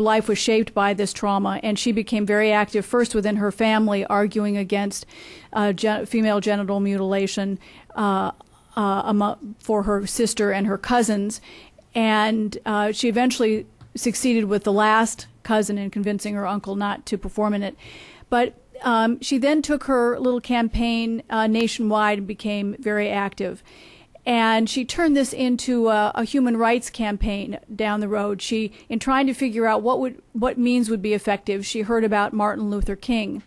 life was shaped by this trauma, and she became very active, first within her family, arguing against female genital mutilation for her sister and her cousins. And she eventually succeeded with the last cousin in convincing her uncle not to perform in it. But she then took her little campaign nationwide and became very active. And she turned this into a human rights campaign down the road. In trying to figure out what means would be effective, she heard about Martin Luther King,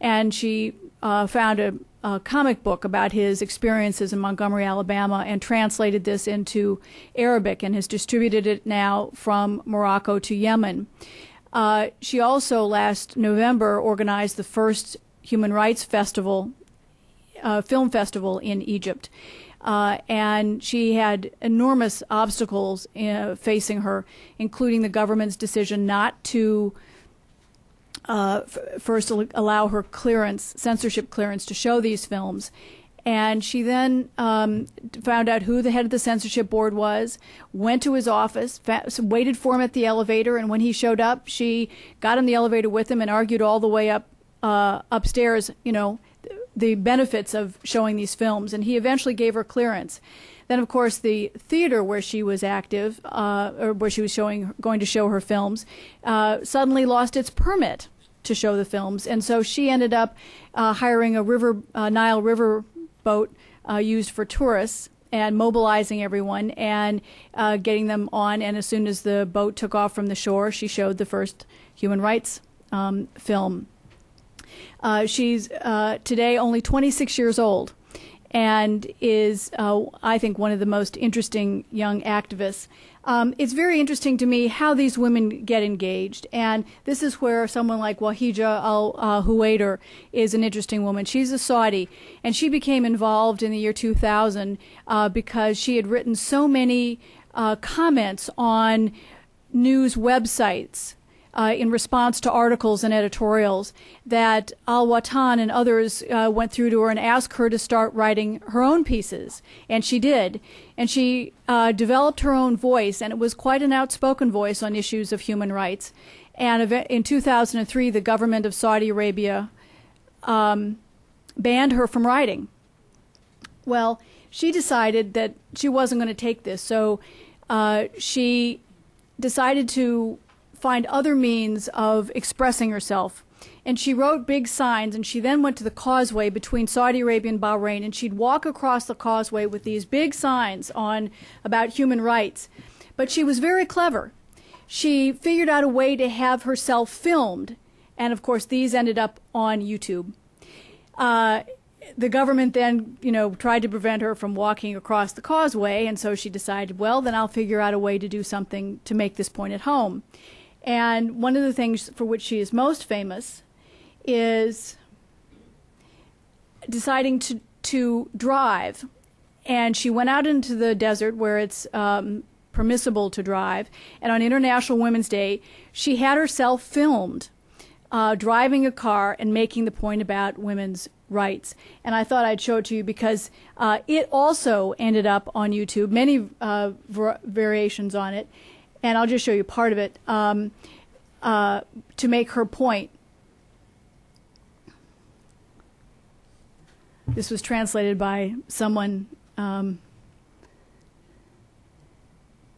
and she found a comic book about his experiences in Montgomery, Alabama, and translated this into Arabic and has distributed it now from Morocco to Yemen. She also last November organized the first human rights festival, film festival in Egypt. And she had enormous obstacles facing her, including the government's decision not to first allow her censorship clearance to show these films. And she then found out who the head of the censorship board was, went to his office, waited for him at the elevator, and when he showed up, she got in the elevator with him and argued all the way up upstairs, the benefits of showing these films, and he eventually gave her clearance. Then, of course, the theater where she was active, or where she was going to show her films, suddenly lost its permit to show the films, and so she ended up hiring a Nile River boat used for tourists and mobilizing everyone and getting them on. And as soon as the boat took off from the shore, she showed the first human rights film. She's today only 26 years old and is, I think, one of the most interesting young activists. It's very interesting to me how these women get engaged, and this is where someone like Wahija al-Huwaider is an interesting woman. She's a Saudi, and she became involved in the year 2000 because she had written so many comments on news websites in response to articles and editorials that Al-Watan and others went through to her and asked her to start writing her own pieces. And she did. And she developed her own voice, and it was quite an outspoken voice on issues of human rights. And in 2003, the government of Saudi Arabia banned her from writing. Well, she decided that she wasn't going to take this, so she decided to find other means of expressing herself. And she wrote big signs, and she then went to the causeway between Saudi Arabia and Bahrain, and she'd walk across the causeway with these big signs on about human rights. But she was very clever. She figured out a way to have herself filmed, and of course these ended up on YouTube. The government then, tried to prevent her from walking across the causeway, and so she decided, well, then I'll figure out a way to do something to make this point at home. And one of the things for which she is most famous is deciding to drive. And she went out into the desert where it's permissible to drive, and on International Women's Day, she had herself filmed driving a car and making the point about women's rights. And I thought I'd show it to you because it also ended up on YouTube, many variations on it. And I'll just show you part of it to make her point. This was translated by someone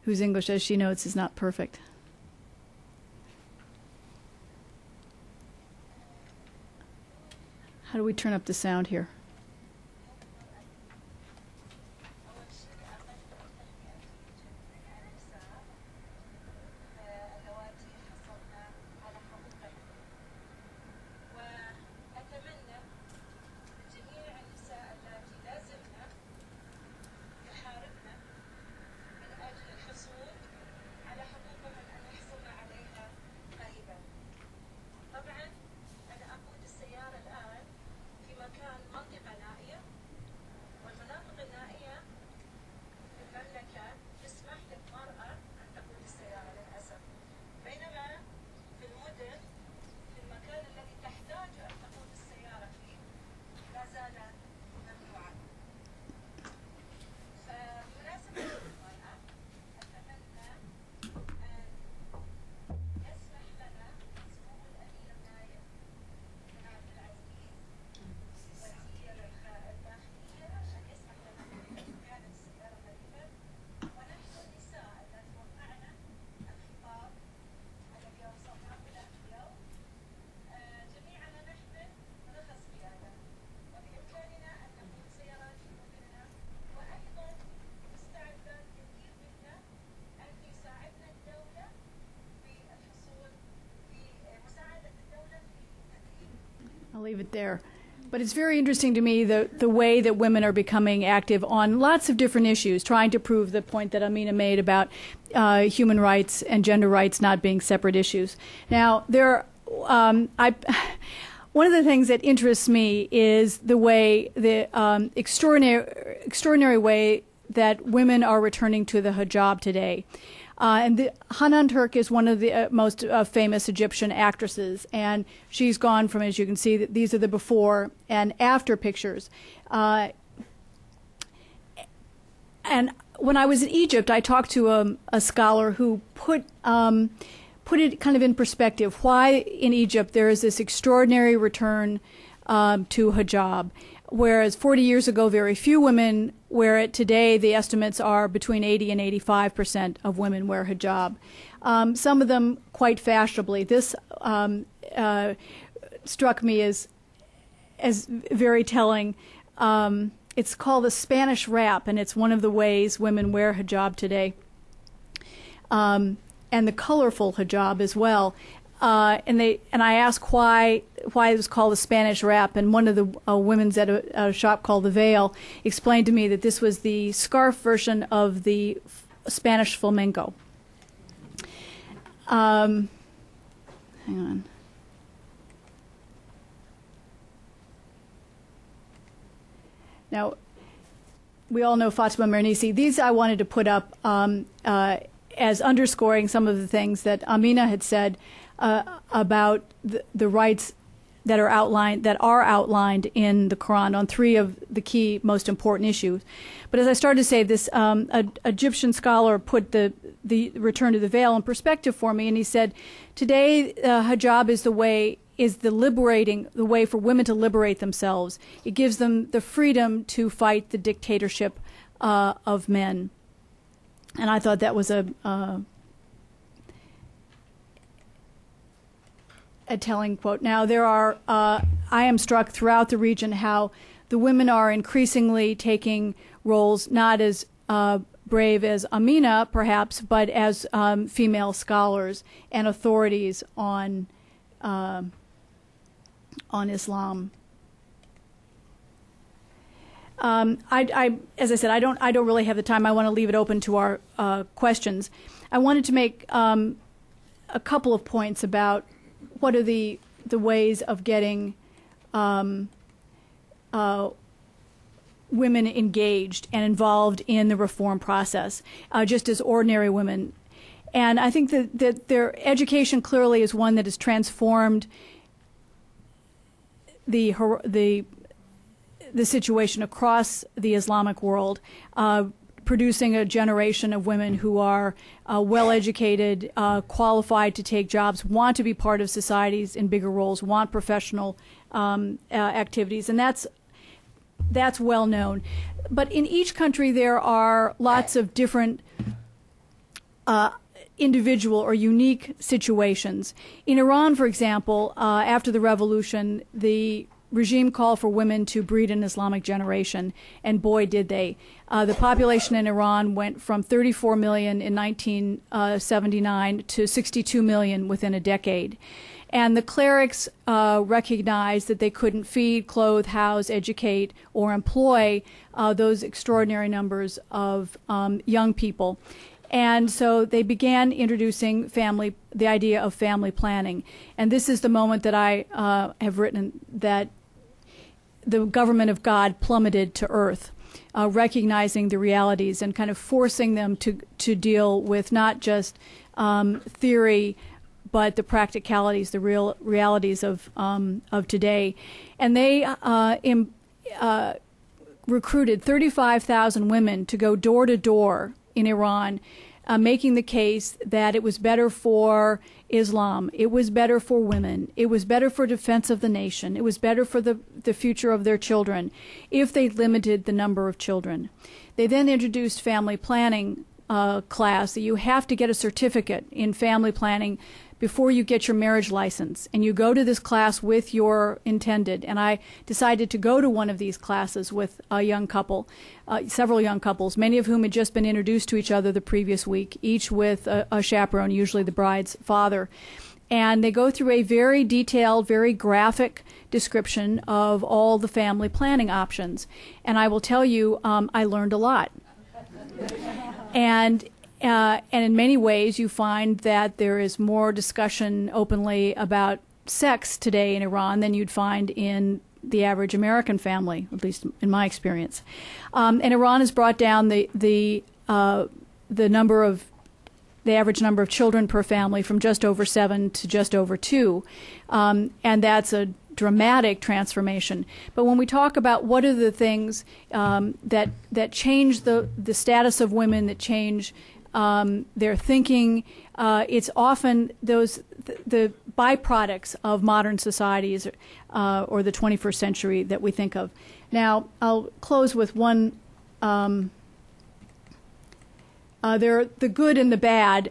whose English, as she notes, is not perfect. How do we turn up the sound here? I'll leave it there. But it's very interesting to me the way that women are becoming active on lots of different issues, trying to prove the point that Amina made about human rights and gender rights not being separate issues. Now, one of the things that interests me is the way, the extraordinary way that women are returning to the hijab today. And Hanan Turk is one of the most famous Egyptian actresses, and she's gone from, as you can see, these are the before and after pictures. And when I was in Egypt, I talked to a scholar who put it kind of in perspective, why in Egypt there is this extraordinary return to hijab. Whereas 40 years ago, very few women wear it. Today, the estimates are between 80 and 85% of women wear hijab. Some of them quite fashionably. This struck me as very telling. It's called the Spanish wrap, and it's one of the ways women wear hijab today. And the colorful hijab as well. And I asked why it was called the Spanish wrap, and one of the women's at a shop called The Veil explained to me that this was the scarf version of the Spanish flamenco. Hang on. Now, we all know Fatima Mernissi. These I wanted to put up as underscoring some of the things that Amina had said about the rights that are outlined in the Quran on three of the key, most important issues. But as I started to say, this Egyptian scholar put the return to the veil in perspective for me, and he said, today hijab is the way for women to liberate themselves. It gives them the freedom to fight the dictatorship of men. And I thought that was a telling quote. Now, there are, I am struck throughout the region how the women are increasingly taking roles not as brave as Amina, perhaps, but as female scholars and authorities on Islam. As I said, I don't really have the time. I want to leave it open to our questions. I wanted to make a couple of points about what are the ways of getting women engaged and involved in the reform process, just as ordinary women. And I think that their education clearly is one that has transformed the situation across the Islamic world, producing a generation of women who are well-educated, qualified to take jobs, want to be part of societies in bigger roles, want professional activities, and that's well known. But in each country there are lots of different individual or unique situations. In Iran, for example, after the revolution, the regime called for women to breed an Islamic generation, and boy did they. The population in Iran went from 34 million in 1979 to 62 million within a decade. And the clerics recognized that they couldn't feed, clothe, house, educate, or employ those extraordinary numbers of young people. And so they began introducing the idea of family planning. And this is the moment that I have written that the government of God plummeted to earth, recognizing the realities and kind of forcing them to deal with not just theory, but the practicalities, the real realities of today. And they recruited 35,000 women to go door to door in Iran, making the case that it was better for Islam, it was better for women, it was better for defense of the nation, it was better for the future of their children if they limited the number of children. They then introduced family planning class, that you have to get a certificate in family planning before you get your marriage license, and you go to this class with your intended. And I decided to go to one of these classes with a young couple, several young couples, many of whom had just been introduced to each other the previous week, each with a chaperone, usually the bride's father. And they go through a very detailed, very graphic description of all the family planning options. And I will tell you, I learned a lot. And in many ways, you find that there is more discussion openly about sex today in Iran than you'd find in the average American family, at least in my experience. And Iran has brought down the average number of children per family from just over 7 to just over 2, and that's a dramatic transformation. But when we talk about what are the things that change the status of women, that change their thinking, it's often the byproducts of modern societies or the 21st century that we think of. Now, I'll close with one. There are the good and the bad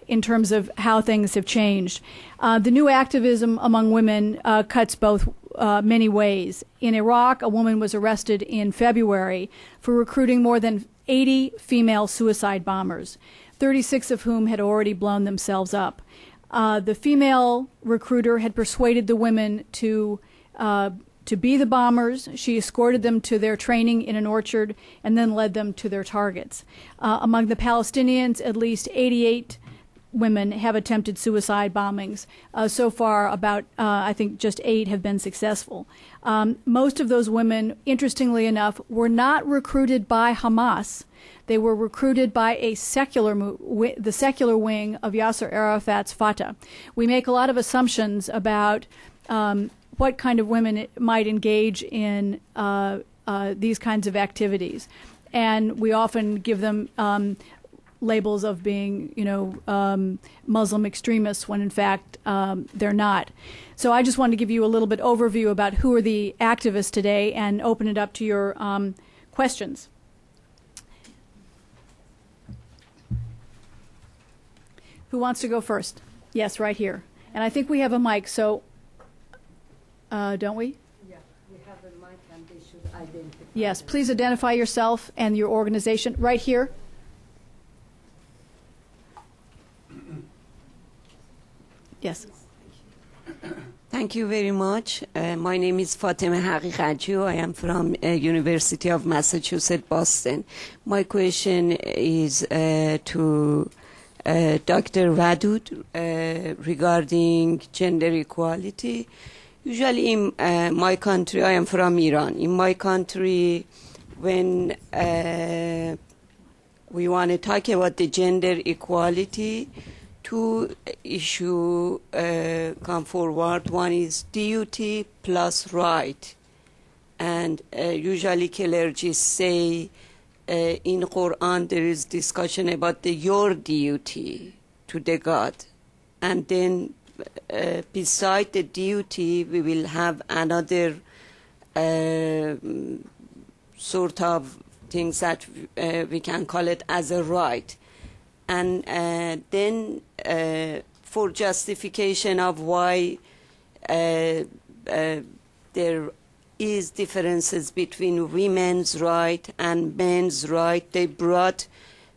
in terms of how things have changed. The new activism among women cuts both many ways. In Iraq, a woman was arrested in February for recruiting more than 80 female suicide bombers, 36 of whom had already blown themselves up. The female recruiter had persuaded the women to be the bombers. She escorted them to their training in an orchard and then led them to their targets. Among the Palestinians, at least 88 women have attempted suicide bombings. So far, about, I think, just 8 have been successful. Most of those women, interestingly enough, were not recruited by Hamas. They were recruited by the secular wing of Yasser Arafat's Fatah. We make a lot of assumptions about what kind of women might engage in these kinds of activities. And we often give them labels of being, Muslim extremists when in fact they're not. So I just wanted to give you a little bit overview about who are the activists today and open it up to your questions. Who wants to go first? Yes, right here. And I think we have a mic, so don't we? Yeah, we have a mic and they should identify. Yes, please identify yourself and your organization right here. Yes. Thank you very much. My name is Fatima Haqiqatjou. I am from University of Massachusetts, Boston. My question is to Dr. Wadud regarding gender equality. Usually in my country, I am from Iran. In my country, when we want to talk about the gender equality, 2 issues come forward. One is duty plus right. And usually clergy say in Quran there is discussion about your duty to the God. And then beside the duty we will have another sort of things that we can call it as a right. And then for justification of why there is differences between women's right and men's right, they brought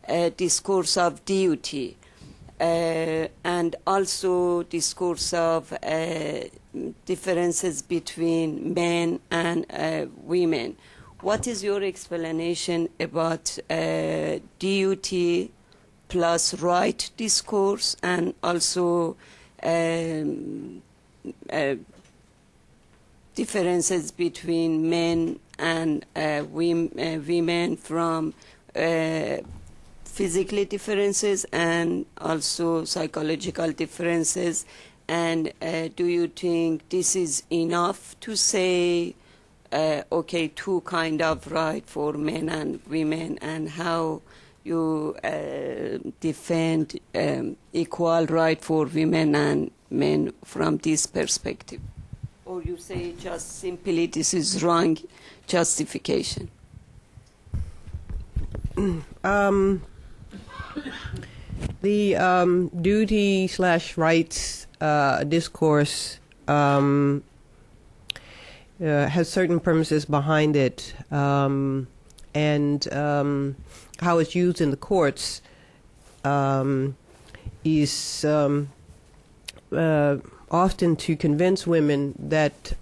a discourse of duty and also discourse of differences between men and women. What is your explanation about duty plus right discourse and also differences between men and women from physically differences and also psychological differences? And do you think this is enough to say, okay, 2 kind of right for men and women, and how you defend equal right for women and men from this perspective? Or you say just simply this is wrong justification? The duty/rights discourse has certain premises behind it, and how it's used in the courts is often to convince women that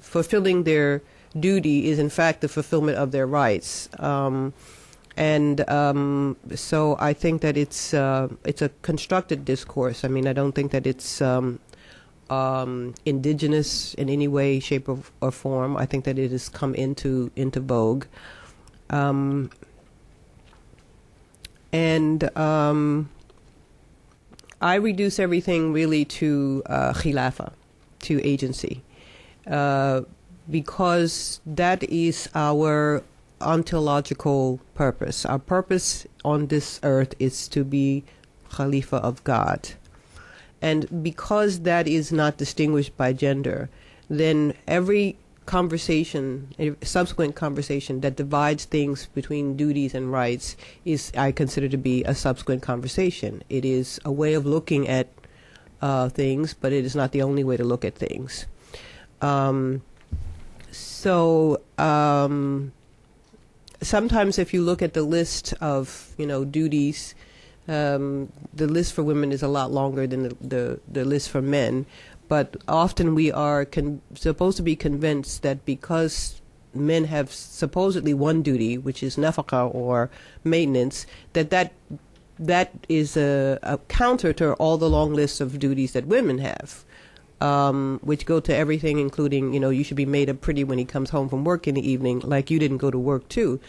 fulfilling their duty is in fact the fulfillment of their rights. So I think that it's a constructed discourse. I mean, I don't think that it's indigenous in any way, shape, or form. I think that it has come into vogue. I reduce everything really to khilafah, to agency, because that is our ontological purpose. Our purpose on this earth is to be Khalifa of God. And because that is not distinguished by gender, then every conversation, subsequent conversation that divides things between duties and rights is, I consider to be a subsequent conversation. It is a way of looking at things, but it is not the only way to look at things. Sometimes if you look at the list of, duties, the list for women is a lot longer than the list for men. But often we are supposed to be convinced that because men have supposedly one duty, which is nafaqah or maintenance, that that is a counter to all the long lists of duties that women have, which go to everything, including, you should be made up pretty when he comes home from work in the evening, like you didn't go to work too.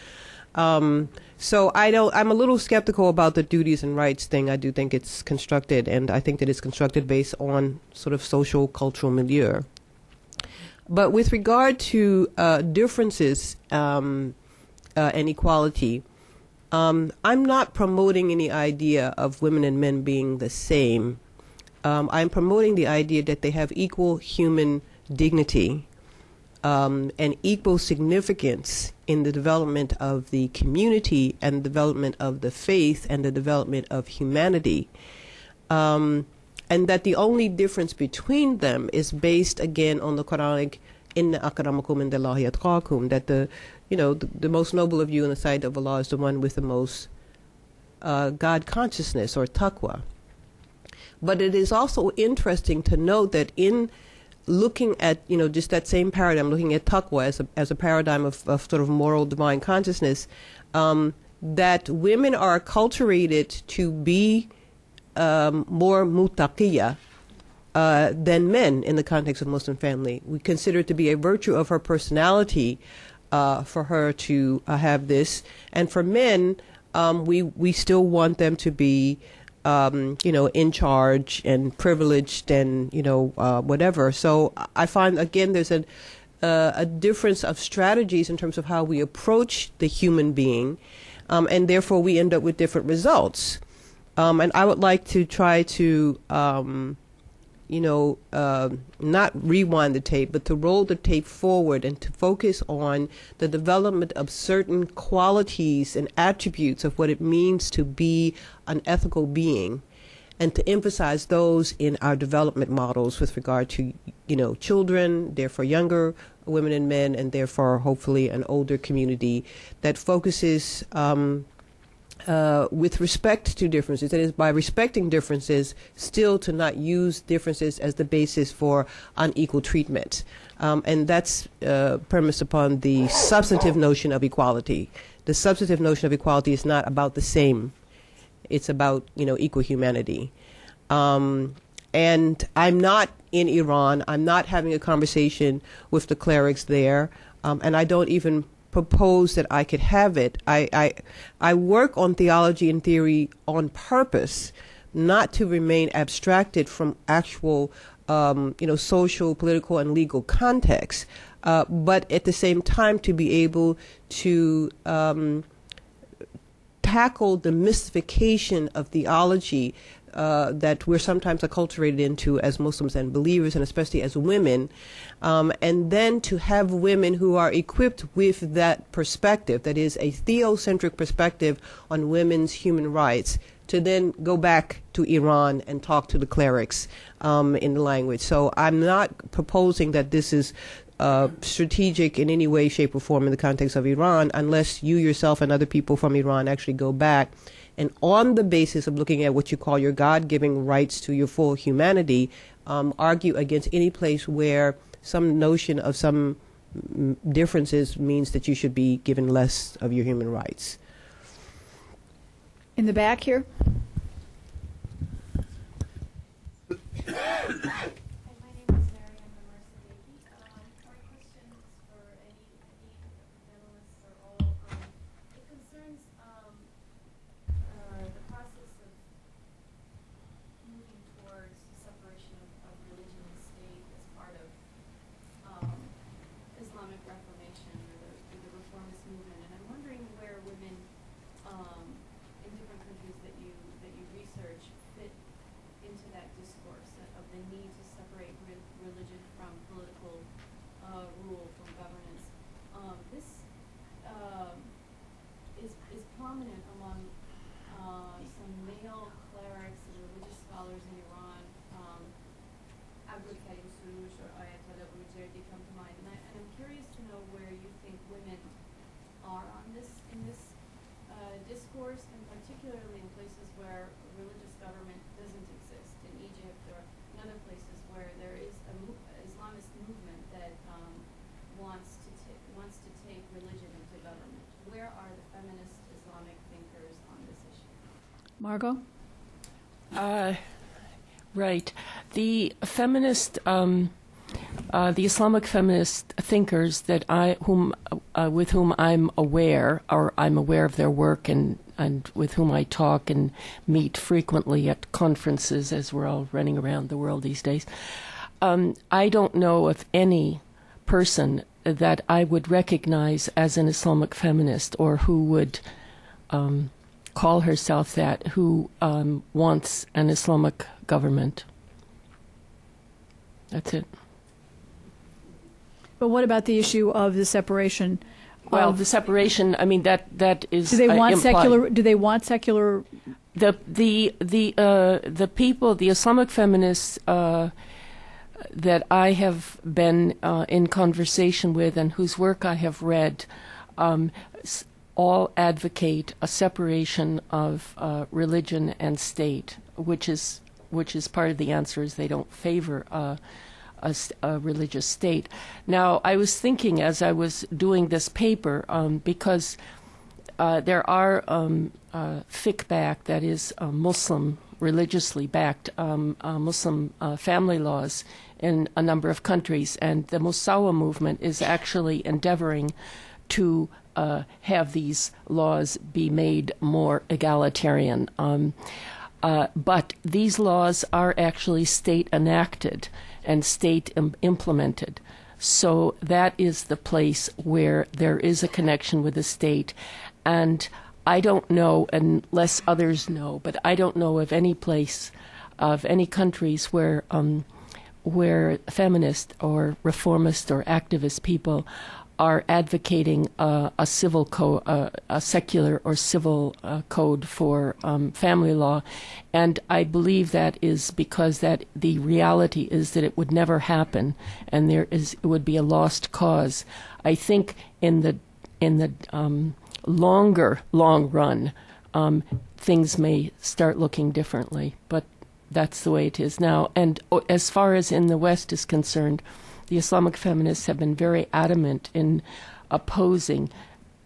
So I'm a little skeptical about the duties and rights thing. I do think it's constructed, and I think that it's constructed based on sort of social, cultural milieu. But with regard to differences and equality, I'm not promoting any idea of women and men being the same. I'm promoting the idea that they have equal human dignity and equal significance in the development of the community and the development of the faith and the development of humanity. And that the only difference between them is based, again, on the Quranic, inna akramakum indallahi atqakum, that the most noble of you in the sight of Allah is the one with the most God consciousness, or taqwa. But it is also interesting to note that in looking at, just that same paradigm, looking at taqwa as a paradigm of sort of moral divine consciousness, that women are acculturated to be more muttaqiyya than men in the context of Muslim family. We consider it to be a virtue of her personality for her to have this. And for men, we still want them to be in charge and privileged and, whatever. So I find, again, there's a difference of strategies in terms of how we approach the human being, and therefore we end up with different results. And I would like to try to, not rewind the tape, but to roll the tape forward and to focus on the development of certain qualities and attributes of what it means to be an ethical being, and to emphasize those in our development models with regard to, children, therefore younger women and men, and therefore hopefully an older community that focuses with respect to differences. That is, by respecting differences, still to not use differences as the basis for unequal treatment. And that's premised upon the substantive notion of equality. The substantive notion of equality is not about the same. It's about, equal humanity. And I'm not in Iran. I'm not having a conversation with the clerics there. And I don't even propose that I could have it. I work on theology and theory on purpose, not to remain abstracted from actual, social, political, and legal context, but at the same time to be able to tackle the mystification of theology that we're sometimes acculturated into as Muslims and believers, and especially as women, and then to have women who are equipped with that perspective, that is a theocentric perspective on women's human rights, to then go back to Iran and talk to the clerics in the language. So I'm not proposing that this is strategic in any way, shape, or form in the context of Iran, unless you yourself and other people from Iran actually go back and, on the basis of looking at what you call your God-giving rights to your full humanity, argue against any place where some notion of some differences means that you should be given less of your human rights. In the back here. Islamic Reformation or the Reformist movement, and I'm wondering where women in different countries that you research fit into that discourse of the need to separate religion from political rule, from governance. This is prominent among some male clerics and religious scholars in Iran. Or Ayatollah Rujirdi come to mind, and I'm curious to know where you think women are on this in this discourse, and particularly in places where religious government doesn't exist, in Egypt or in other places where there is a Islamist movement that wants to take religion into government. Where are the feminist Islamic thinkers on this issue? Margot? Right. The feminist, the Islamic feminist thinkers that with whom I'm aware, or I'm aware of their work and with whom I talk and meet frequently at conferences, as we're all running around the world these days, I don't know of any person that I would recognize as an Islamic feminist or who would call herself that, who wants an Islamic government. That's it. But what about the issue of the separation? Well, the separation. I mean, that is. Do they want implied. secular? Do they want secular? The people, the Islamic feminists that I have been in conversation with and whose work I have read, all advocate a separation of religion and state, which is part of the answer. Is they don't favor a religious state. Now, I was thinking as I was doing this paper, because there are fiqh-backed, that is Muslim, religiously backed Muslim family laws in a number of countries, and the Musawa movement is actually endeavoring to have these laws be made more egalitarian. But these laws are actually state enacted and state implemented. So that is the place where there is a connection with the state. And I don't know, unless others know, but I don't know of any place, of any countries where feminist or reformist or activist people are advocating a civil a secular or civil code for family law, and I believe that is because that the reality is that it would never happen, and it would be a lost cause. I think in the long run, things may start looking differently, but that's the way it is now. And as far as in the West is concerned, the Islamic feminists have been very adamant in opposing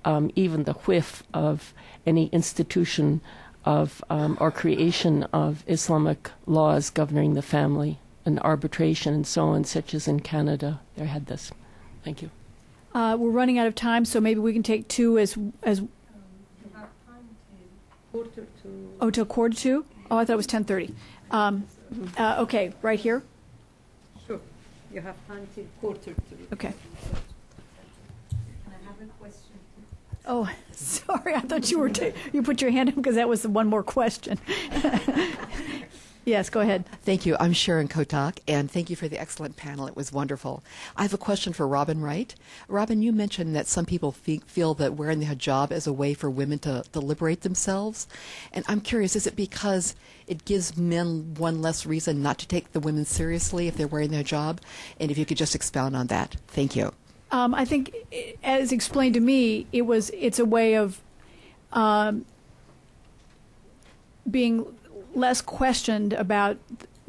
even the whiff of any institution of or creation of Islamic laws governing the family and arbitration and so on, such as in Canada. They had this. Thank you. We're running out of time, so maybe we can take two as. Oh, till 1:45? Oh, I thought it was 10:30. Okay, right here. Sure. You have time till 1:45. Okay. Can I have a question? Oh, sorry. I thought you were you put your hand up because that was the one more question. Yes, go ahead. Thank you. I'm Sharon Kotak, and thank you for the excellent panel. It was wonderful. I have a question for Robin Wright. Robin, you mentioned that some people feel that wearing the hijab is a way for women to liberate themselves. And I'm curious, is it because it gives men one less reason not to take the women seriously if they're wearing the hijab? And if you could just expound on that. Thank you. I think, as explained to me, it's a way of being less questioned about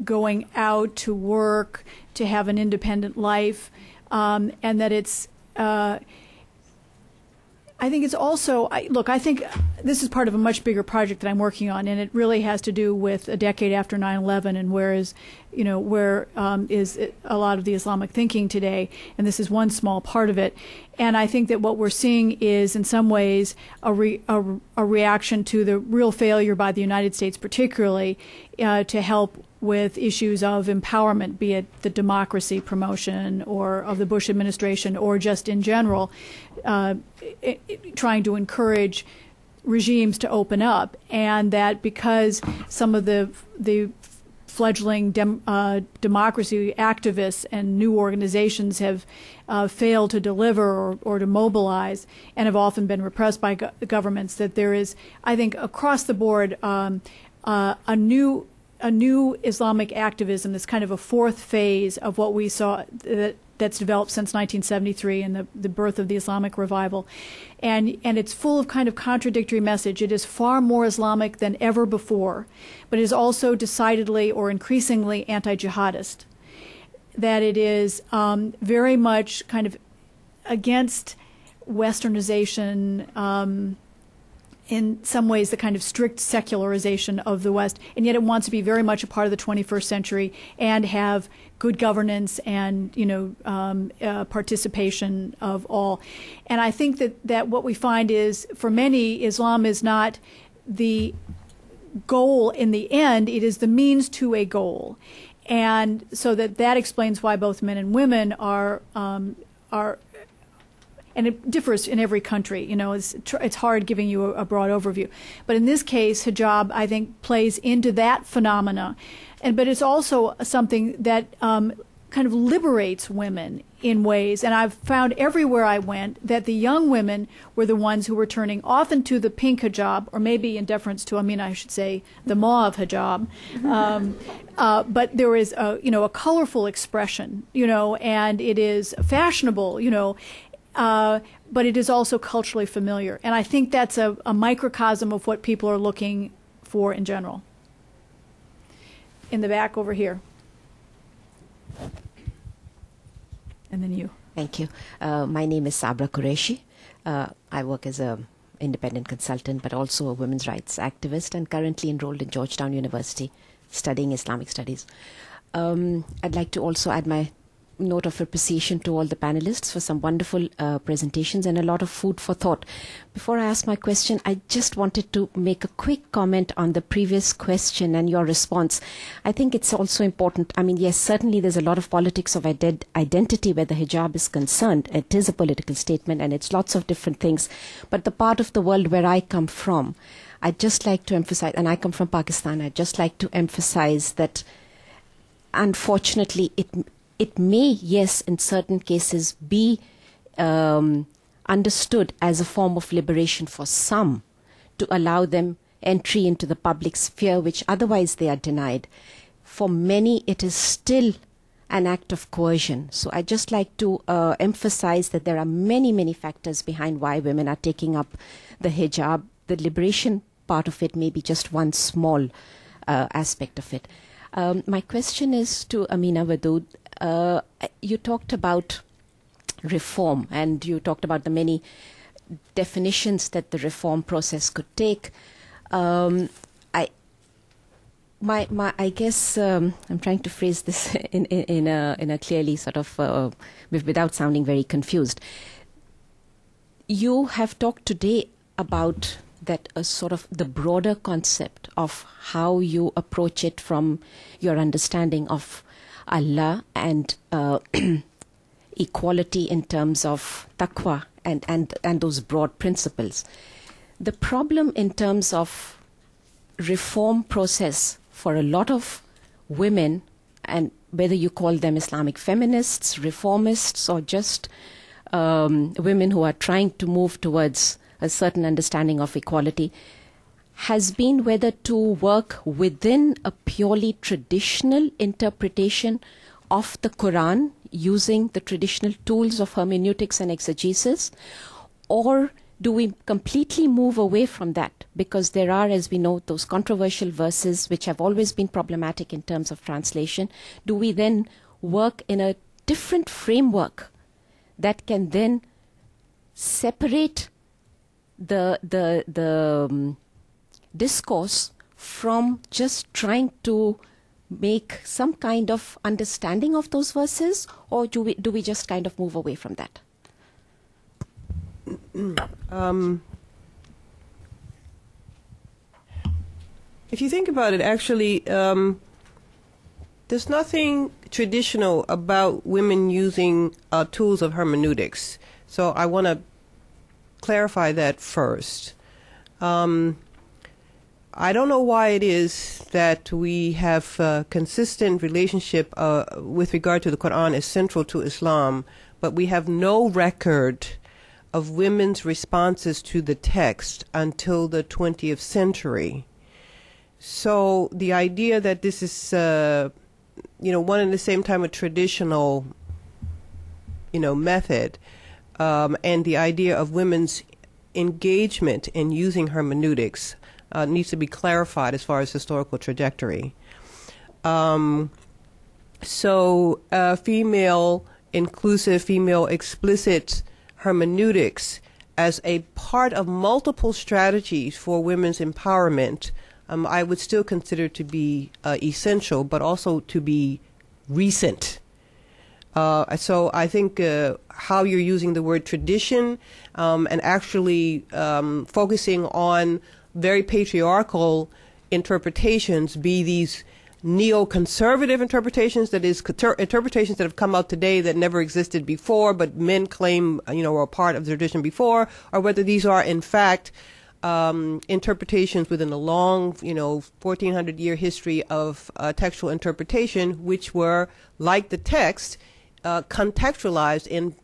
going out to work, to have an independent life, and that it's. I think it's also. I think this is part of a much bigger project that I'm working on, and it really has to do with a decade after 9/11 and where is a lot of the Islamic thinking today, and this is one small part of it. And I think that what we're seeing is, in some ways, a reaction to the real failure by the United States, particularly, to help with issues of empowerment, be it the democracy promotion or of the Bush administration or just in general, trying to encourage regimes to open up. And that because some of the fledgling democracy activists and new organizations have failed to deliver or to mobilize and have often been repressed by governments, that there is, I think, across the board, a new Islamic activism that's kind of a fourth phase of what we saw that's developed since 1973 and the birth of the Islamic revival. And it's full of kind of contradictory message. It is far more Islamic than ever before, but it is also decidedly or increasingly anti-jihadist. That it is very much kind of against Westernization in some ways the kind of strict secularization of the West, and yet it wants to be very much a part of the 21st century and have good governance and participation of all. And I think that what we find is, for many, Islam is not the goal in the end; it is the means to a goal, and so that explains why both men and women are. And it differs in every country. It's hard giving you a broad overview. But in this case, hijab, I think, plays into that phenomena. But it's also something that kind of liberates women in ways. And I've found everywhere I went that the young women were the ones who were turning often to the pink hijab, or maybe in deference to Amina, I should say, the mauve hijab. But there is a colorful expression, and it is fashionable, but it is also culturally familiar. And I think that's a microcosm of what people are looking for in general. In the back over here. And then you. Thank you. My name is Sabra Qureshi. I work as an independent consultant, but also a women's rights activist, and currently enrolled in Georgetown University studying Islamic studies. I'd like to also add my note of appreciation to all the panelists for some wonderful presentations and a lot of food for thought. Before I ask my question, I just wanted to make a quick comment on the previous question and your response. I think it's also important. I mean, yes, certainly there's a lot of politics of identity where the hijab is concerned. It is a political statement and it's lots of different things. But the part of the world where I come from, I'd just like to emphasize, and I come from Pakistan, I'd just like to emphasize that unfortunately it may, yes, in certain cases be understood as a form of liberation for some to allow them entry into the public sphere, which otherwise they are denied. For many, it is still an act of coercion. So I'd just like to emphasize that there are many, many factors behind why women are taking up the hijab. The liberation part of it may be just one small aspect of it. My question is to Amina Wadud. You talked about reform and you talked about the many definitions that the reform process could take. I guess I'm trying to phrase this in a clearly sort of without sounding very confused. You have talked today about that sort of the broader concept of how you approach it from your understanding of Allah and equality in terms of taqwa and those broad principles. The problem in terms of reform process for a lot of women, and whether you call them Islamic feminists, reformists, or just women who are trying to move towards a certain understanding of equality, has been whether to work within a purely traditional interpretation of the Quran using the traditional tools of hermeneutics and exegesis, or do we completely move away from that? Because there are, as we know, those controversial verses which have always been problematic in terms of translation. Do we then work in a different framework that can then separate the discourse from just trying to make some kind of understanding of those verses, or do we just kind of move away from that? If you think about it, actually, there's nothing traditional about women using tools of hermeneutics. So I want to clarify that first. I don't know why it is that we have a consistent relationship with regard to the Quran as central to Islam, but we have no record of women's responses to the text until the 20th century. So the idea that this is, one and the same time a traditional, method, and the idea of women's engagement in using hermeneutics needs to be clarified as far as historical trajectory. Female inclusive, female explicit hermeneutics as a part of multiple strategies for women's empowerment, I would still consider to be essential, but also to be recent. So I think how you're using the word tradition and actually focusing on very patriarchal interpretations, be these neoconservative interpretations, that is, interpretations that have come out today that never existed before, but men claim, were a part of the tradition before, or whether these are, in fact, interpretations within a long, 1400-year history of textual interpretation, which were, like the text, contextualized in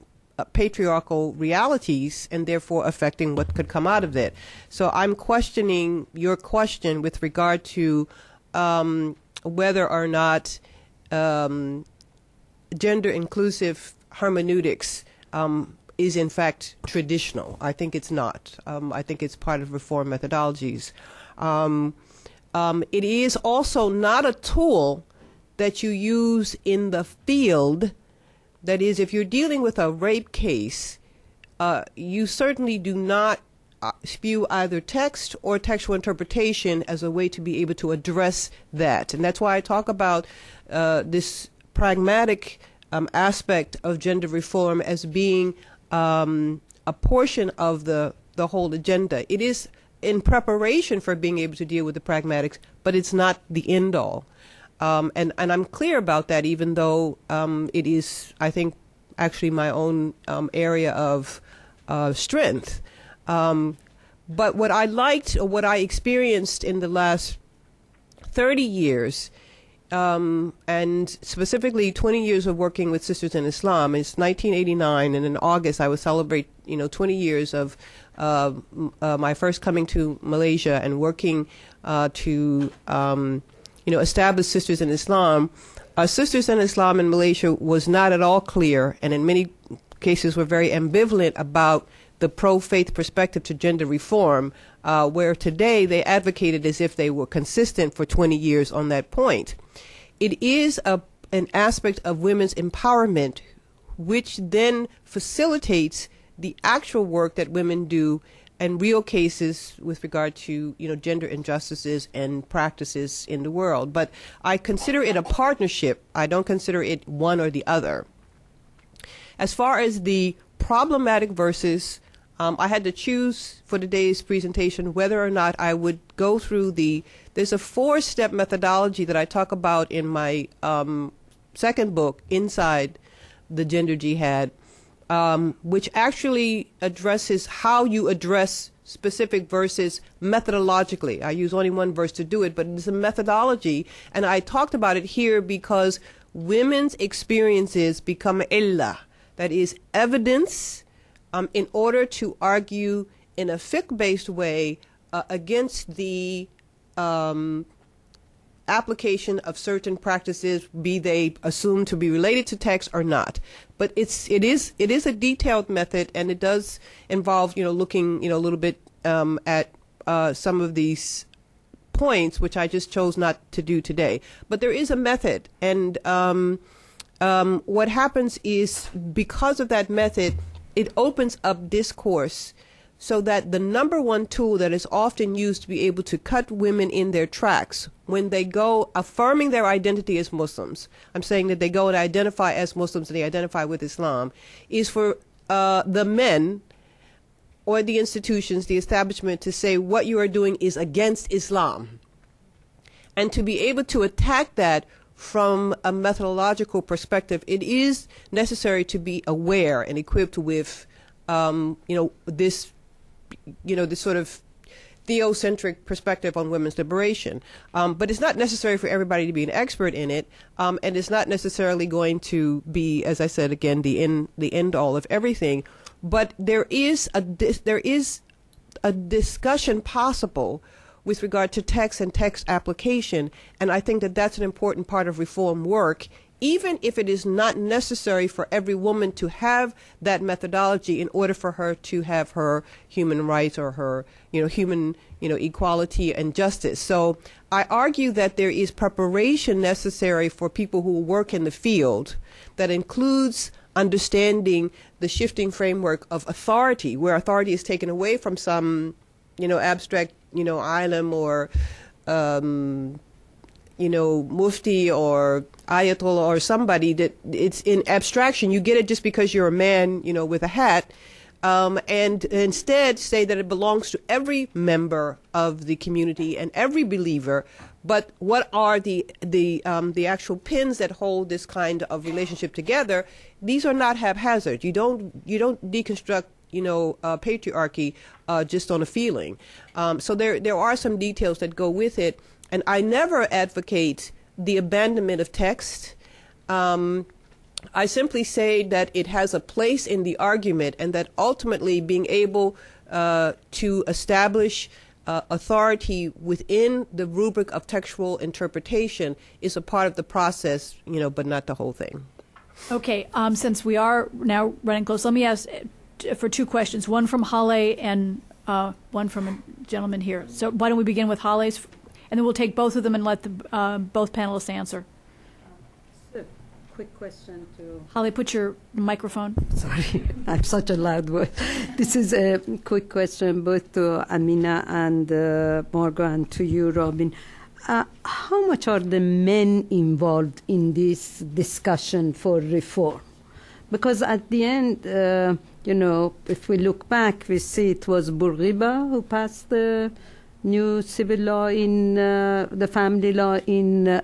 patriarchal realities and therefore affecting what could come out of it. So I'm questioning your question with regard to whether or not gender-inclusive hermeneutics is in fact traditional. I think it's not. I think it's part of reform methodologies. It is also not a tool that you use in the field. That is, if you're dealing with a rape case, you certainly do not spew either text or textual interpretation as a way to be able to address that. And that's why I talk about this pragmatic aspect of gender reform as being a portion of the whole agenda. It is in preparation for being able to deal with the pragmatics, but it's not the end all. And I'm clear about that, even though it is, I think, actually my own area of strength. But what I liked, or what I experienced in the last 30 years, and specifically 20 years of working with Sisters in Islam, it's 1989, and in August I will celebrate, 20 years of my first coming to Malaysia and working to establish Sisters in Islam. Sisters in Islam in Malaysia was not at all clear, and in many cases were very ambivalent about the pro-faith perspective to gender reform, where today they advocated as if they were consistent for 20 years on that point. It is an aspect of women's empowerment which then facilitates the actual work that women do in real cases with regard to gender injustices and practices in the world. But I consider it a partnership. I don't consider it one or the other. As far as the problematic verses, I had to choose for today's presentation whether or not I would go through there's a 4-step methodology that I talk about in my second book, Inside the Gender Jihad, which actually addresses how you address specific verses methodologically. I use only one verse to do it, but it's a methodology, and I talked about it here because women's experiences become illah, that is evidence, in order to argue in a fiqh-based way against the application of certain practices, be they assumed to be related to text or not. But it is a detailed method, and it does involve looking a little bit at some of these points, which I just chose not to do today. But there is a method, and what happens is, because of that method, it opens up discourse so that the number one tool that is often used to be able to cut women in their tracks when they go affirming their identity as Muslims, I'm saying that they go and identify as Muslims and they identify with Islam, is for the men or the institutions, the establishment, to say what you are doing is against Islam. And to be able to attack that from a methodological perspective, it is necessary to be aware and equipped with, this sort of theocentric perspective on women's liberation. But it's not necessary for everybody to be an expert in it, and it's not necessarily going to be, as I said again, the end all of everything. But there is a discussion possible with regard to text and text application, and I think that that's an important part of reform work, even if it is not necessary for every woman to have that methodology in order for her to have her human rights or her human equality and justice. So I argue that there is preparation necessary for people who work in the field that includes understanding the shifting framework of authority, where authority is taken away from some, abstract, alim or, mufti or ayatollah or somebody, that it's in abstraction. You get it just because you're a man, with a hat. And instead say that it belongs to every member of the community and every believer. But what are the actual pins that hold this kind of relationship together? These are not haphazard. You don't deconstruct patriarchy just on a feeling. So there are some details that go with it. And I never advocate the abandonment of text. I simply say that it has a place in the argument, and that ultimately being able to establish authority within the rubric of textual interpretation is a part of the process, but not the whole thing. Okay, since we are now running close, let me ask for two questions, one from Haleh and one from a gentleman here. So why don't we begin with Haleh's, and then we'll take both of them and let both panelists answer. Quick question to Haleh, put your microphone. Sorry, I'm such a loud voice. This is a quick question both to Amina and Margot, and to you, Robin. How much are the men involved in this discussion for reform? Because at the end, if we look back, we see it was Bourguiba who passed the new civil law in the family law in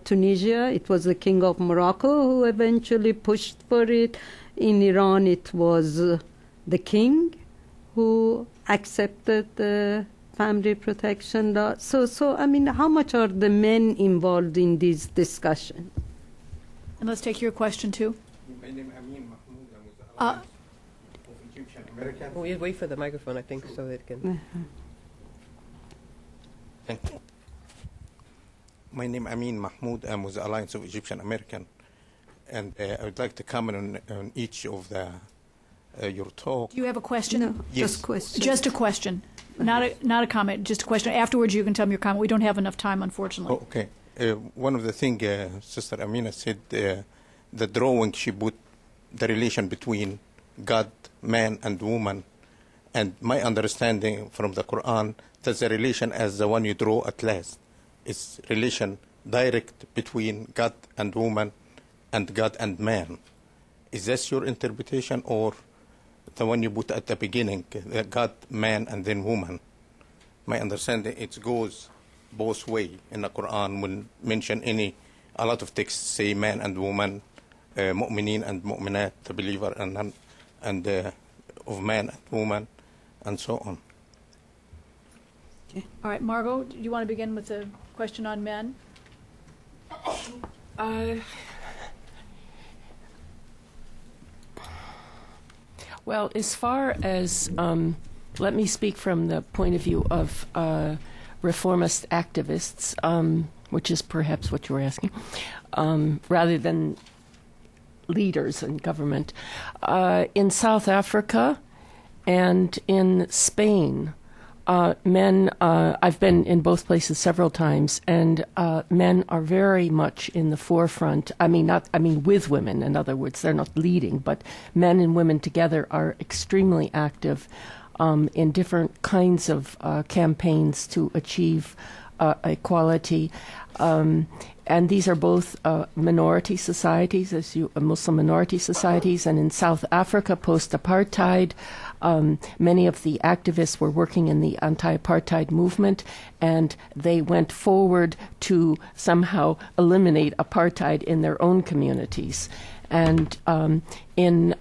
Tunisia. It was the king of Morocco who eventually pushed for it. In Iran, it was the king who accepted the family protection law. So I mean, how much are the men involved in this discussion? And let's take your question too. My name is Amina of Egyptian American. We wait for the microphone, I think, so that it can. Thank you. My name is Amin Mahmoud. I'm with the Alliance of Egyptian American, and I would like to comment on each of your talk. Do you have a question? No, yes. just question. Just a question, not a comment. Just a question. Afterwards, you can tell me your comment. We don't have enough time, unfortunately. Oh, okay. One of the things Sister Amina said, the drawing she put the relation between God, man, and woman, and my understanding from the Quran, that's the relation as the one you draw at last. It's relation direct between God and woman and God and man. Is this your interpretation, or the one you put at the beginning, God, man, and then woman? My understanding, it goes both way in the Quran. When mention a lot of texts say man and woman, mu'mineen and mu'minat, the believer, and of man and woman, and so on. Okay. All right, Margot, do you want to begin with a question on men? Well, as far as, let me speak from the point of view of reformist activists, which is perhaps what you were asking, rather than leaders in government. In South Africa and in Spain, men, I've been in both places several times, and men are very much in the forefront. I mean, with women, in other words, they're not leading, but men and women together are extremely active in different kinds of campaigns to achieve equality. And these are both minority societies, Muslim minority societies. And in South Africa, post-apartheid, many of the activists were working in the anti-apartheid movement, and they went forward to somehow eliminate apartheid in their own communities. And in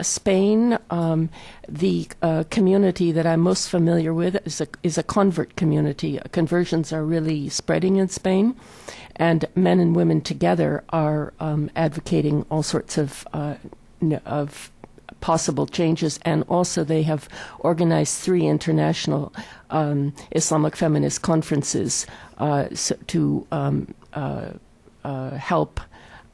Spain, the community that I'm most familiar with is a convert community. Conversions are really spreading in Spain, and men and women together are advocating all sorts of possible changes. And also, they have organized 3 international Islamic feminist conferences to help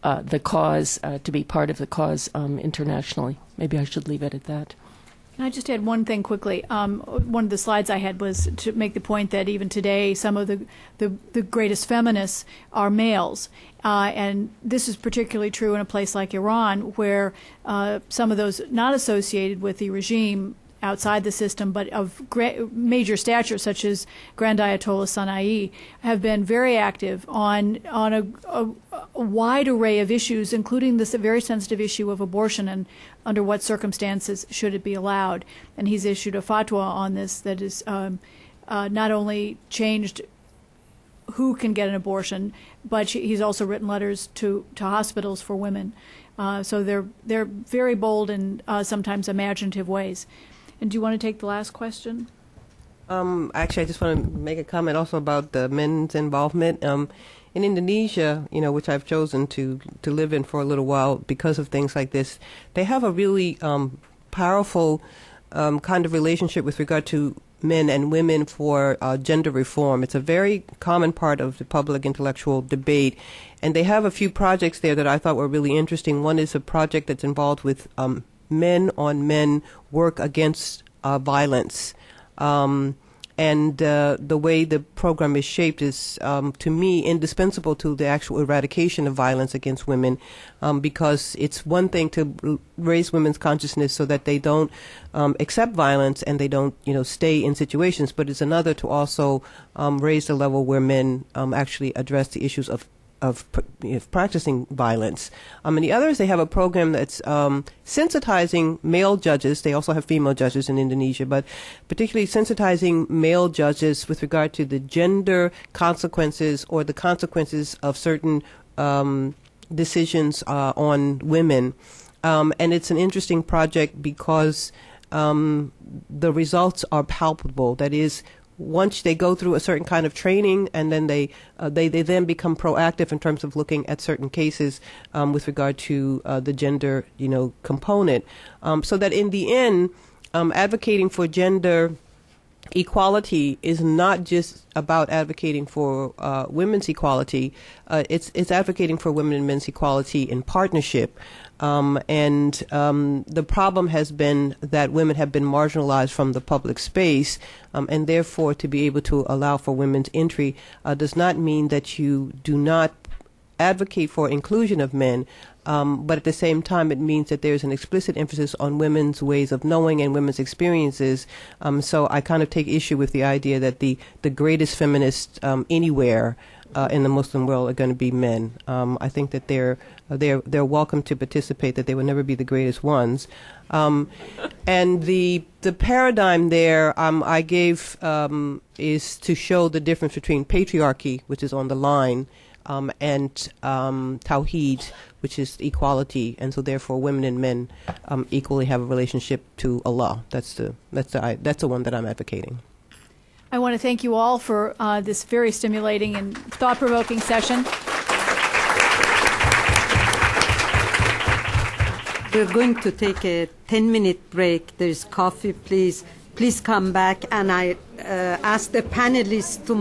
the cause, to be part of the cause internationally. Maybe I should leave it at that. Can I just add one thing quickly? One of the slides I had was to make the point that even today, some of the greatest feminists are males. And this is particularly true in a place like Iran, where some of those not associated with the regime outside the system, but of major stature, such as Grand Ayatollah Sana'i, have been very active on a wide array of issues, including this very sensitive issue of abortion and under what circumstances should it be allowed. And he's issued a fatwa on this that is not only changed who can get an abortion, but he's also written letters to hospitals for women. So they're very bold in sometimes imaginative ways. And do you want to take the last question? Actually, I just want to make a comment also about the men's involvement. In Indonesia, which I've chosen to live in for a little while because of things like this, they have a really powerful kind of relationship with regard to men and women for gender reform. It's a very common part of the public intellectual debate. And they have a few projects there that I thought were really interesting. One is a project that's involved with men on men work against violence. And the way the program is shaped is, to me, indispensable to the actual eradication of violence against women, because it's one thing to raise women's consciousness so that they don't accept violence and they don't, stay in situations, but it's another to also raise the level where men actually address the issues of practicing violence. And the others, they have a program that's sensitizing male judges. They also have female judges in Indonesia, but particularly sensitizing male judges with regard to the gender consequences or the consequences of certain decisions on women. And it's an interesting project because the results are palpable. That is, once they go through a certain kind of training, and then they then become proactive in terms of looking at certain cases with regard to the gender, component, so that in the end, advocating for gender equality is not just about advocating for women's equality. It's advocating for women and men's equality in partnership. And the problem has been that women have been marginalized from the public space, and therefore to be able to allow for women's entry does not mean that you do not advocate for inclusion of men, but at the same time it means that there's an explicit emphasis on women's ways of knowing and women's experiences. So I kind of take issue with the idea that the greatest feminists anywhere in the Muslim world are going to be men. I think that they're welcome to participate, that they will never be the greatest ones. And the paradigm there I gave is to show the difference between patriarchy, which is on the line, and Tawheed, which is equality, and so therefore women and men equally have a relationship to Allah. That's the one that I'm advocating. I want to thank you all for this very stimulating and thought-provoking session. We're going to take a 10-minute break. There's coffee, please. Please come back, and I ask the panelists to